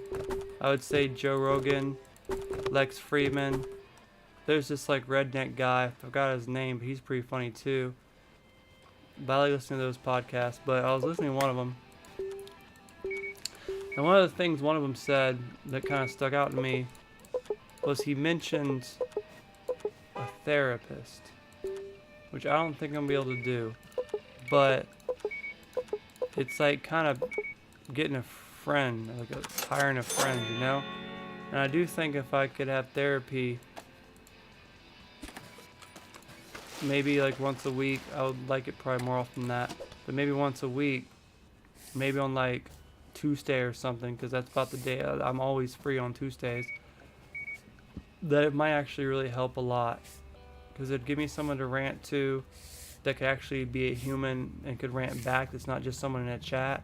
I would say Joe Rogan, Lex Friedman. There's this like redneck guy, I forgot his name, but he's pretty funny too. But I like listening to those podcasts, but I was listening to one of them. And one of the things one of them said that kind of stuck out to me was he mentioned a therapist, which I don't think I'm gonna be able to do. But it's like kind of getting a friend, like hiring a friend, you know? And I do think if I could have therapy, maybe like once a week, I would like it probably more often than that. But maybe once a week, maybe on like Tuesday or something, because that's about the day I'm always free on Tuesdays. That it might actually really help a lot, because it'd give me someone to rant to that could actually be a human and could rant back. That's not just someone in a chat,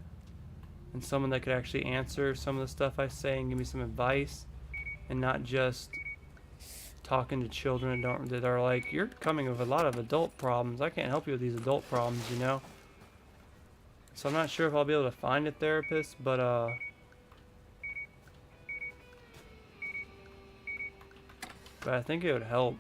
and someone that could actually answer some of the stuff I say and give me some advice, and not just talking to children that are like, you're coming with a lot of adult problems. I can't help you with these adult problems, you know. So I'm not sure if I'll be able to find a therapist, but I think it would help.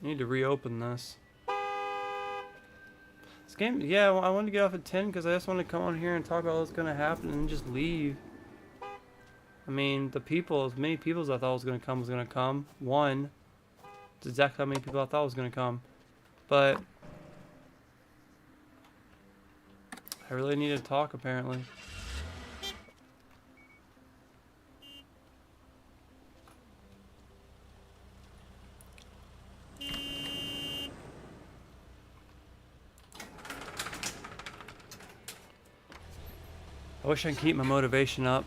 I need to reopen this. This game, yeah, I wanted to get off at 10 because I just want to come on here and talk about what's going to happen and just leave. I mean, the people, as many people as I thought was going to come. One. It's exactly how many people I thought was going to come. But I really need to talk, apparently. I wish I could keep my motivation up.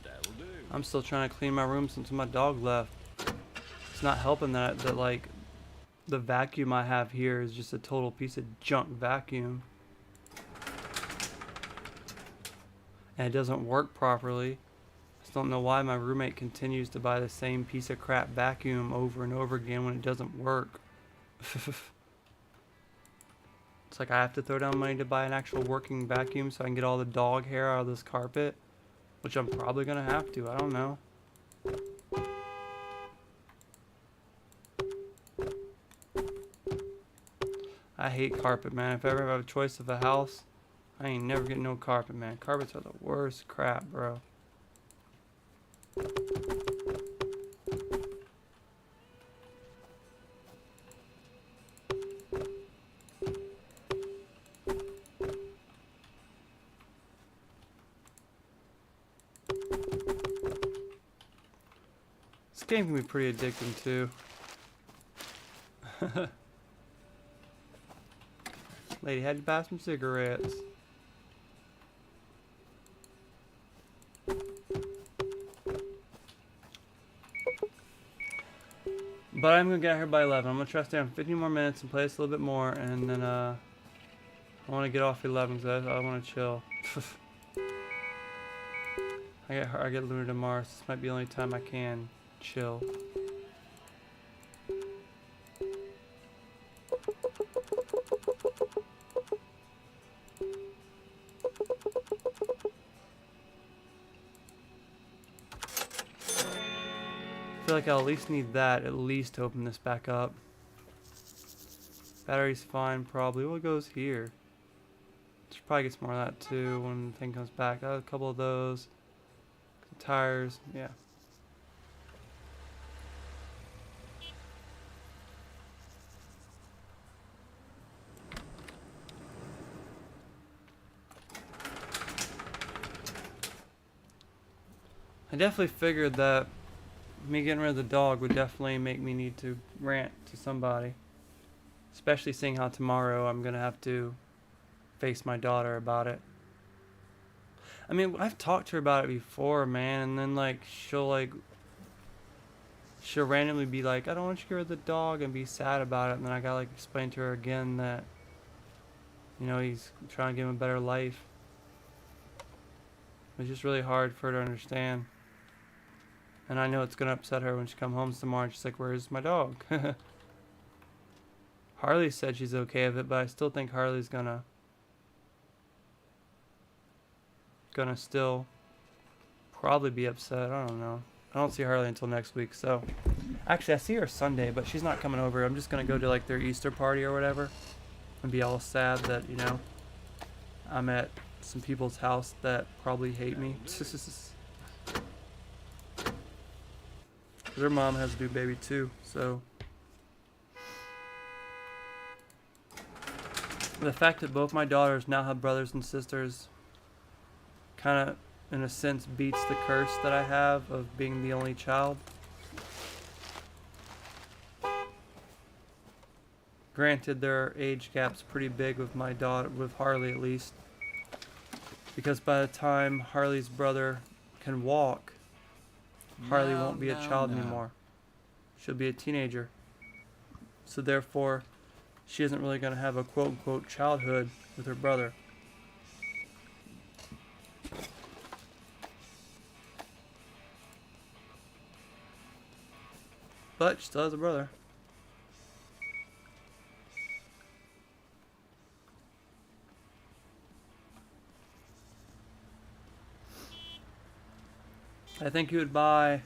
That'll do. I'm still trying to clean my room since my dog left. It's not helping that like the vacuum I have here is just a total piece of junk vacuum. And it doesn't work properly. I just don't know why my roommate continues to buy the same piece of crap vacuum over and over again when it doesn't work. It's like I have to throw down money to buy an actual working vacuum so I can get all the dog hair out of this carpet. Which I'm probably gonna have to, I don't know. I hate carpet, man. If I ever have a choice of a house, I ain't never getting no carpet, man. Carpets are the worst crap, bro. This game can be pretty addicting too. Lady had to buy some cigarettes. But I'm gonna get here by 11. I'm gonna try to stay on 15 more minutes and play this a little bit more, and then I want to get off 11 because I want to chill. I get Lunar tomorrow, so this might be the only time I can chill. I feel like I'll at least need that to open this back up. Battery's fine, probably. What goes here? Should probably get some more of that too when the thing comes back. I have a couple of those. Tires, yeah. I definitely figured that me getting rid of the dog would definitely make me need to rant to somebody. Especially seeing how tomorrow I'm gonna have to face my daughter about it. I mean, I've talked to her about it before, man, and then like she'll randomly be like, I don't want you to get rid of the dog, and be sad about it, and then I gotta like explain to her again that, you know, he's trying to give him a better life. It's just really hard for her to understand. And I know it's gonna upset her when she comes home tomorrow and she's like, where's my dog? Harley said she's okay with it, but I still think Harley's gonna still probably be upset. I don't know. I don't see Harley until next week, so actually I see her Sunday, but she's not coming over. I'm just gonna go to like their Easter party or whatever and be all sad that, you know, I'm at some people's house that probably hate me. Their mom has a new baby too, so the fact that both my daughters now have brothers and sisters kind of, in a sense, beats the curse that I have of being the only child. Granted, their age gap's pretty big with my daughter, with Harley at least, because by the time Harley's brother can walk, Harley won't be a child anymore. She'll be a teenager. So therefore, she isn't really going to have a quote-unquote childhood with her brother. But she still has a brother. I think he would buy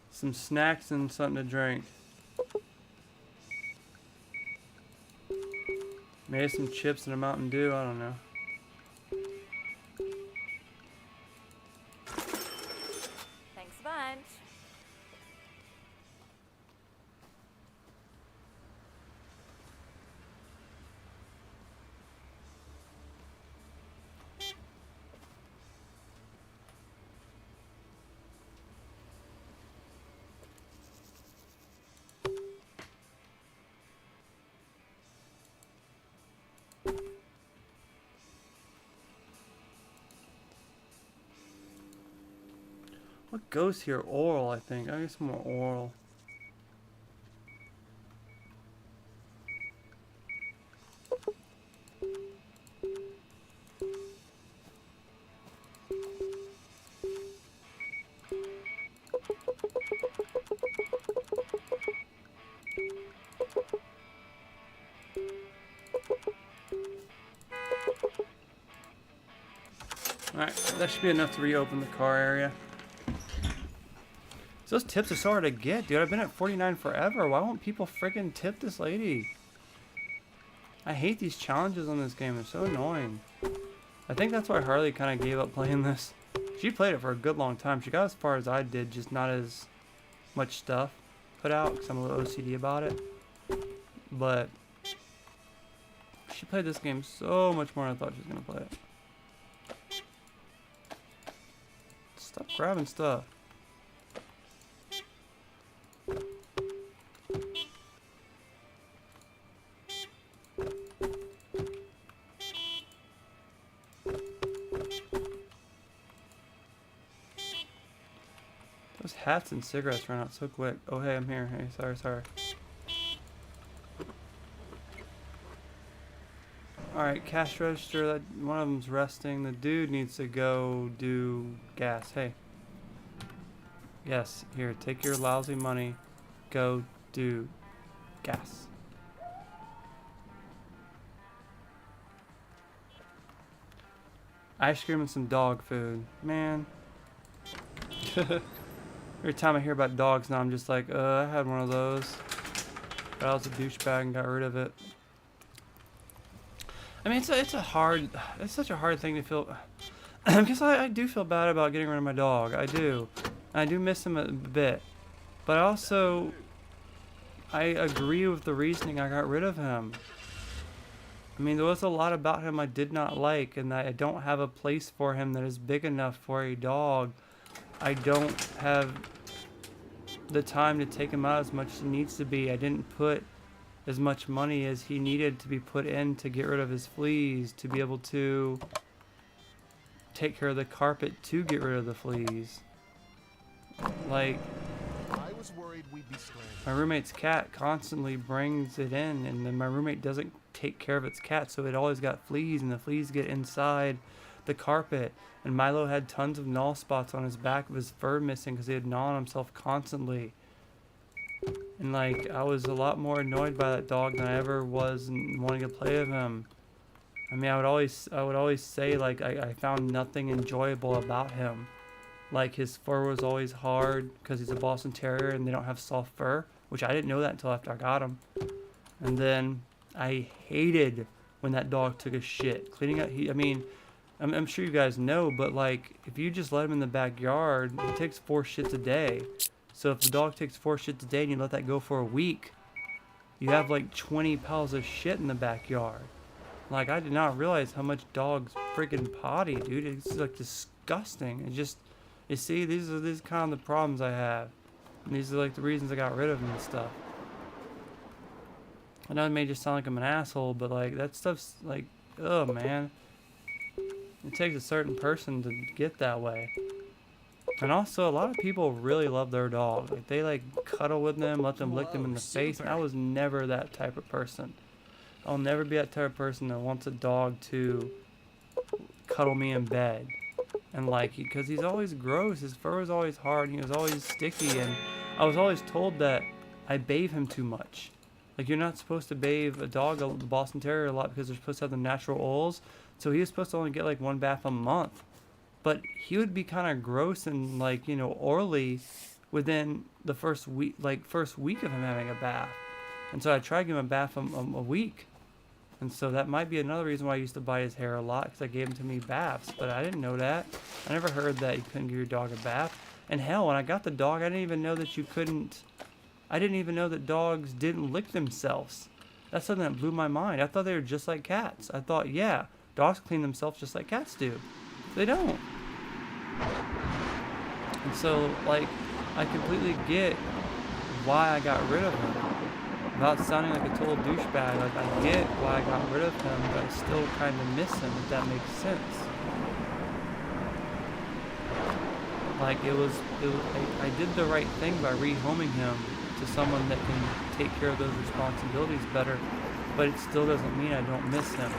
some snacks and something to drink. Maybe some chips and a Mountain Dew, I don't know. Thanks a bunch. What goes here? Oral, I think. I need some more oral. Alright, that should be enough to reopen the car area. So those tips are so hard to get, dude. I've been at 49 forever. Why won't people freaking tip this lady? I hate these challenges on this game. They're so annoying. I think that's why Harley kind of gave up playing this. She played it for a good long time. She got as far as I did, just not as much stuff put out because I'm a little OCD about it. But she played this game so much more than I thought she was going to play it. Stop grabbing stuff. Those hats and cigarettes run out so quick. Oh, hey, I'm here. Hey, sorry. Alright, cash register. That one of them's resting. The dude needs to go do gas. Hey. Yes, here, take your lousy money. Go do gas. Ice cream and some dog food. Man. Every time I hear about dogs now, I'm just like, I had one of those. But I was a douchebag and got rid of it. I mean, it's such a hard thing to feel, because I do feel bad about getting rid of my dog. I do. I do miss him a bit. But also, I agree with the reasoning I got rid of him. I mean, there was a lot about him I did not like, and I don't have a place for him that is big enough for a dog. I don't have the time to take him out as much as he needs to be. I didn't put as much money as he needed to be put in to get rid of his fleas, to be able to take care of the carpet to get rid of the fleas. Like, I was worried we'd be stranded. my roommate's cat constantly brings it in, and then my roommate doesn't take care of its cat, so it always got fleas, and the fleas get inside the carpet. And Milo had tons of gnaw spots on his back of his fur missing because he had gnawed on himself constantly. And like, I was a lot more annoyed by that dog than I ever was and wanting to play with him. I mean, I would always say like I found nothing enjoyable about him. Like his fur was always hard because he's a Boston Terrier and they don't have soft fur, which I didn't know that until after I got him. And then I hated when that dog took a shit. Cleaning up, I mean, I'm sure you guys know, but like if you just let him in the backyard, he takes 4 shits a day. So if the dog takes 4 shits a day and you let that go for a week, you have like 20 piles of shit in the backyard. Like, I did not realize how much dogs freaking potty, dude. It's like disgusting. It just, you see, these are kind of the problems I have. And these are like the reasons I got rid of them and stuff. I know it may just sound like I'm an asshole, but like that stuff's like, oh man. It takes a certain person to get that way. And also, a lot of people really love their dog. Like, they like cuddle with them, let them lick them in the face. And I was never that type of person. I'll never be that type of person that wants a dog to cuddle me in bed. And like, because he's always gross, his fur was always hard, and he was always sticky, and I was always told that I bathe him too much. Like, you're not supposed to bathe a dog, the Boston Terrier, a lot because they're supposed to have the natural oils. So he was supposed to only get like 1 bath a month. But he would be kind of gross and like, you know, oily within the first week of him having a bath. And so I tried to give him a bath a week. And so that might be another reason why I used to bite his hair a lot, because I gave him too many baths. But I didn't know that. I never heard that you couldn't give your dog a bath. And hell, when I got the dog, I didn't even know that you couldn't. I didn't even know that dogs didn't lick themselves. That's something that blew my mind. I thought they were just like cats. I thought, yeah, dogs clean themselves just like cats do. They don't. And so, like, I completely get why I got rid of him. Without sounding like a total douchebag, like, I get why I got rid of him, but I still kind of miss him, if that makes sense. Like, I did the right thing by rehoming him to someone that can take care of those responsibilities better, but it still doesn't mean I don't miss him.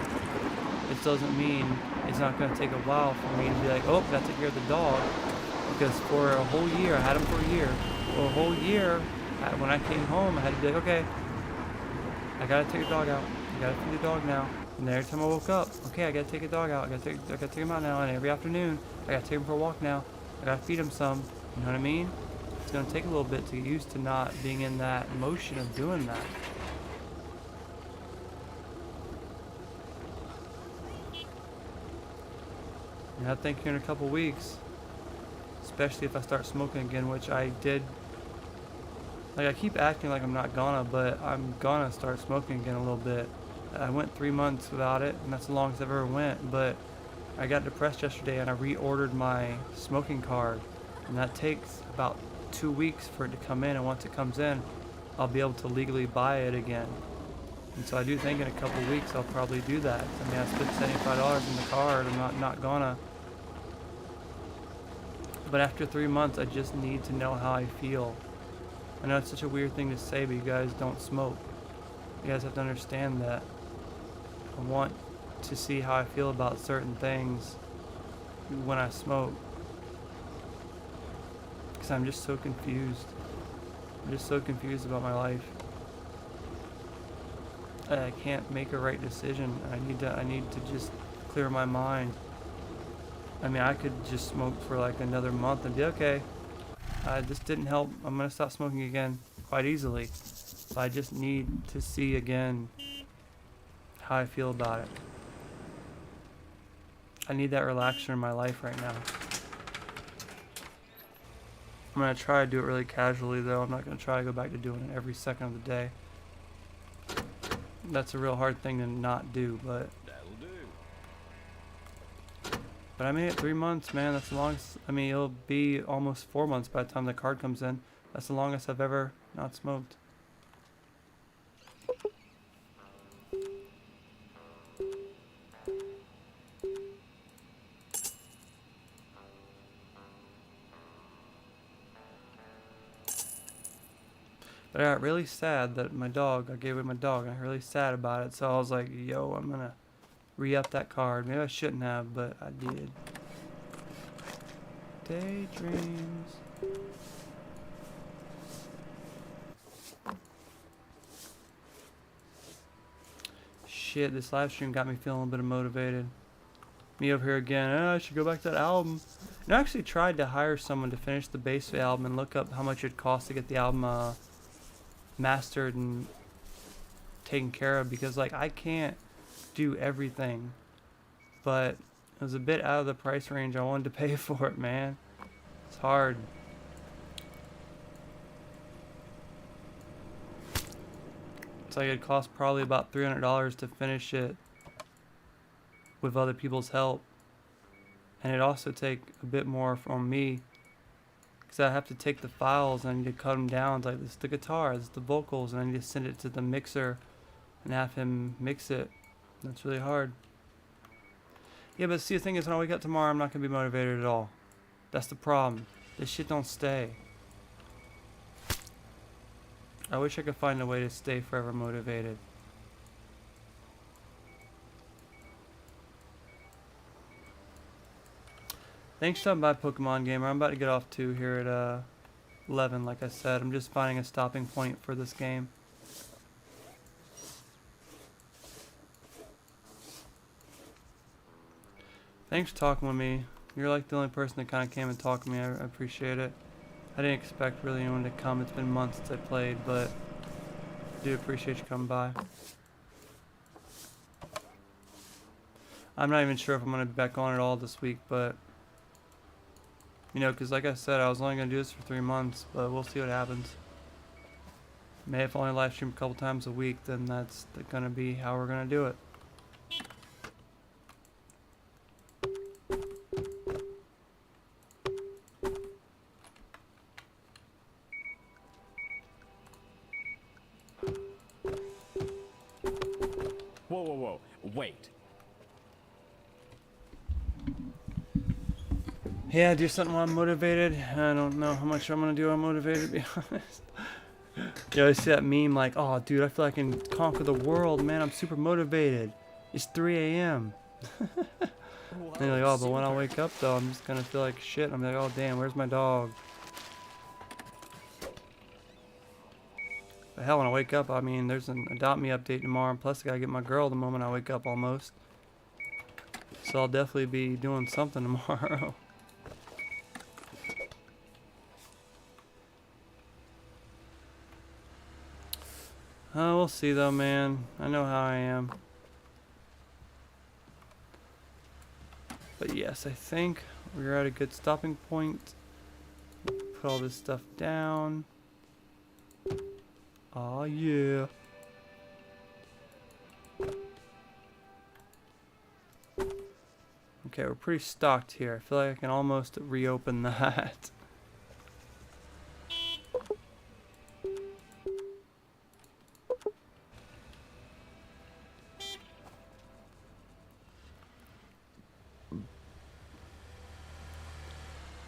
It doesn't mean it's not going to take a while for me to be like, oh, got to take care of the dog, because for a whole year, I had him for a year. For a whole year, when I came home, I had to be like, okay, I gotta take a dog out. I gotta feed the dog now. And every time I woke up, okay, I gotta take a dog out. I gotta take him out now. And every afternoon, I gotta take him for a walk now. I gotta feed him some. You know what I mean? It's gonna take a little bit to get used to not being in that motion of doing that. And I think here in a couple weeks, especially if I start smoking again, which I did. Like, I keep acting like I'm not gonna, but I'm gonna start smoking again a little bit. I went 3 months without it, and that's the longest I've ever went, but I got depressed yesterday and I reordered my smoking card, and that takes about 2 weeks for it to come in, and once it comes in, I'll be able to legally buy it again. And so I do think in a couple weeks I'll probably do that. I mean, I spent $75 in the card, I'm not gonna. But after 3 months, I just need to know how I feel. I know it's such a weird thing to say, but you guys don't smoke. You guys have to understand that. I want to see how I feel about certain things when I smoke. Because I'm just so confused. I'm just so confused about my life. I can't make a right decision. I need to just clear my mind. I mean, I could just smoke for like another month and be okay. This didn't help. I'm gonna stop smoking again quite easily. But I just need to see again how I feel about it. I need that relaxation in my life right now. I'm gonna try to do it really casually though. I'm not gonna try to go back to doing it every second of the day. That's a real hard thing to not do, but That'll do. I made it 3 months, man. That's the longest. I mean, it'll be almost 4 months by the time the card comes in. That's the longest I've ever not smoked. But I got really sad that I gave away my dog. I got really sad about it. So I was like, yo, I'm gonna re-up that card. Maybe I shouldn't have, but I did. Daydreams. Shit, this live stream got me feeling a little bit motivated. Me over here again. I should go back to that album. And I actually tried to hire someone to finish the base of the album and look up how much it cost to get the album mastered and taken care of, because like I can't do everything, but it was a bit out of the price range I wanted to pay for it, man. It's hard. It's like it cost probably about $300 to finish it with other people's help, and it also take a bit more from me because I have to take the files and I need to cut them down. It's like, this is the guitar, this is the vocals, and I need to send it to the mixer and have him mix it. That's really hard. Yeah, but see, the thing is, when I wake up tomorrow, I'm not gonna be motivated at all. That's the problem. This shit don't stay. I wish I could find a way to stay forever motivated. Thanks for stopping by, Pokemon Gamer. I'm about to get off too here at 11, like I said. I'm just finding a stopping point for this game. Thanks for talking with me. You're like the only person that kind of came and talked to me. I appreciate it. I didn't expect really anyone to come. It's been months since I played, but I do appreciate you coming by. I'm not even sure if I'm going to be back on at all this week, but you know, because like I said, I was only going to do this for 3 months, but we'll see what happens. Maybe if I only live stream a couple times a week, then that's going to be how we're going to do it. Whoa, whoa, whoa. Wait. Yeah, do something while I'm motivated. I don't know how much I'm gonna do when I'm motivated, to be honest. You always see that meme like, oh dude, I feel like I can conquer the world, man, I'm super motivated. It's 3 a.m. And you're like, oh, but when I wake up though, I'm just gonna feel like shit. I'm like, oh damn, where's my dog? But hell, when I wake up, I mean, there's an Adopt Me update tomorrow, and plus I gotta get my girl the moment I wake up almost. So I'll definitely be doing something tomorrow. We'll see though, man. I know how I am. But yes, I think we're at a good stopping point. Put all this stuff down. Oh yeah. Okay, we're pretty stocked here. I feel like I can almost reopen that.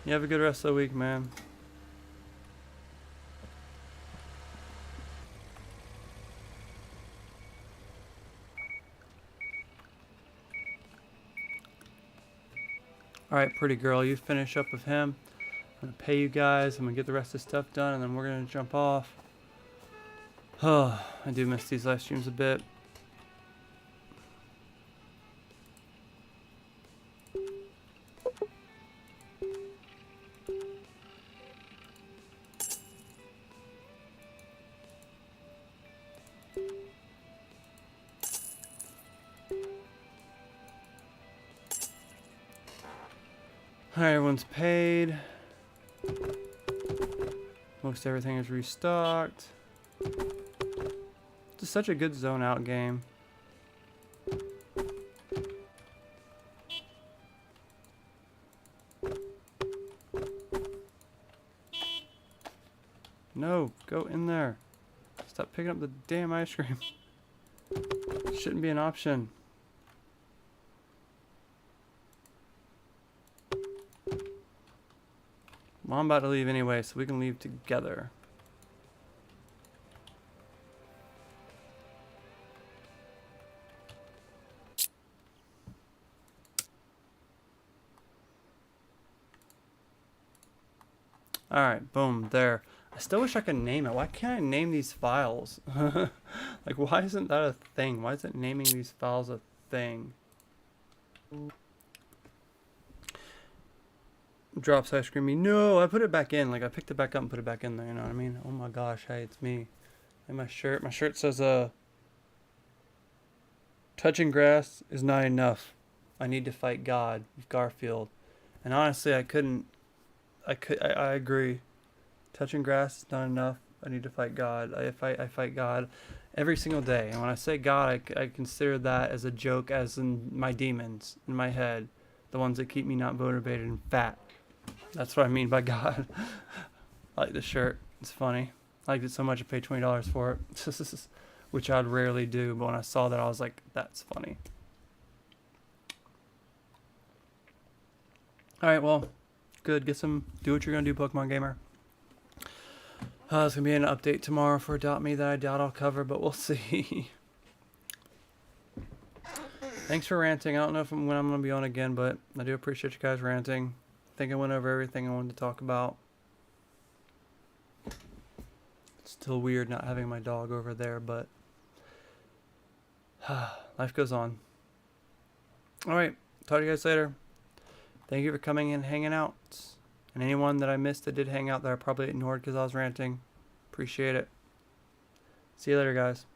You have a good rest of the week, man. Alright, pretty girl, you finish up with him. I'm gonna pay you guys. I'm gonna get the rest of the stuff done, and then we're gonna jump off. Oh, I do miss these live streams a bit. Alright, everyone's paid. Most everything is restocked. Just such a good zone out game. No, go in there. Stop picking up the damn ice cream. Shouldn't be an option. Well, I'm about to leave anyway, so we can leave together. Alright, boom, there. I still wish I could name it. Why can't I name these files? Like, why isn't that a thing? Why isn't naming these files a thing? Drops ice cream. No, I put it back in. Like, I picked it back up and put it back in there. You know what I mean? Oh my gosh, hey, it's me. And my shirt. My shirt says, touching grass is not enough. I need to fight God with Garfield. And honestly, I agree. Touching grass is not enough. I need to fight God. I fight God every single day. And when I say God, I consider that as a joke, as in my demons in my head. The ones that keep me not motivated and fat. That's what I mean by God. I like the shirt. It's funny. I liked it so much I paid $20 for it. Which I'd rarely do. But when I saw that, I was like, that's funny. Alright, well, good. Do what you're going to do, Pokemon Gamer. There's going to be an update tomorrow for Adopt Me that I doubt I'll cover, but we'll see. Thanks for ranting. I don't know when I'm going to be on again, but I do appreciate you guys ranting. I think I went over everything I wanted to talk about. It's still weird not having my dog over there, but life goes on. Alright, talk to you guys later. Thank you for coming and hanging out. And anyone that I missed that did hang out that I probably ignored because I was ranting. Appreciate it. See you later, guys.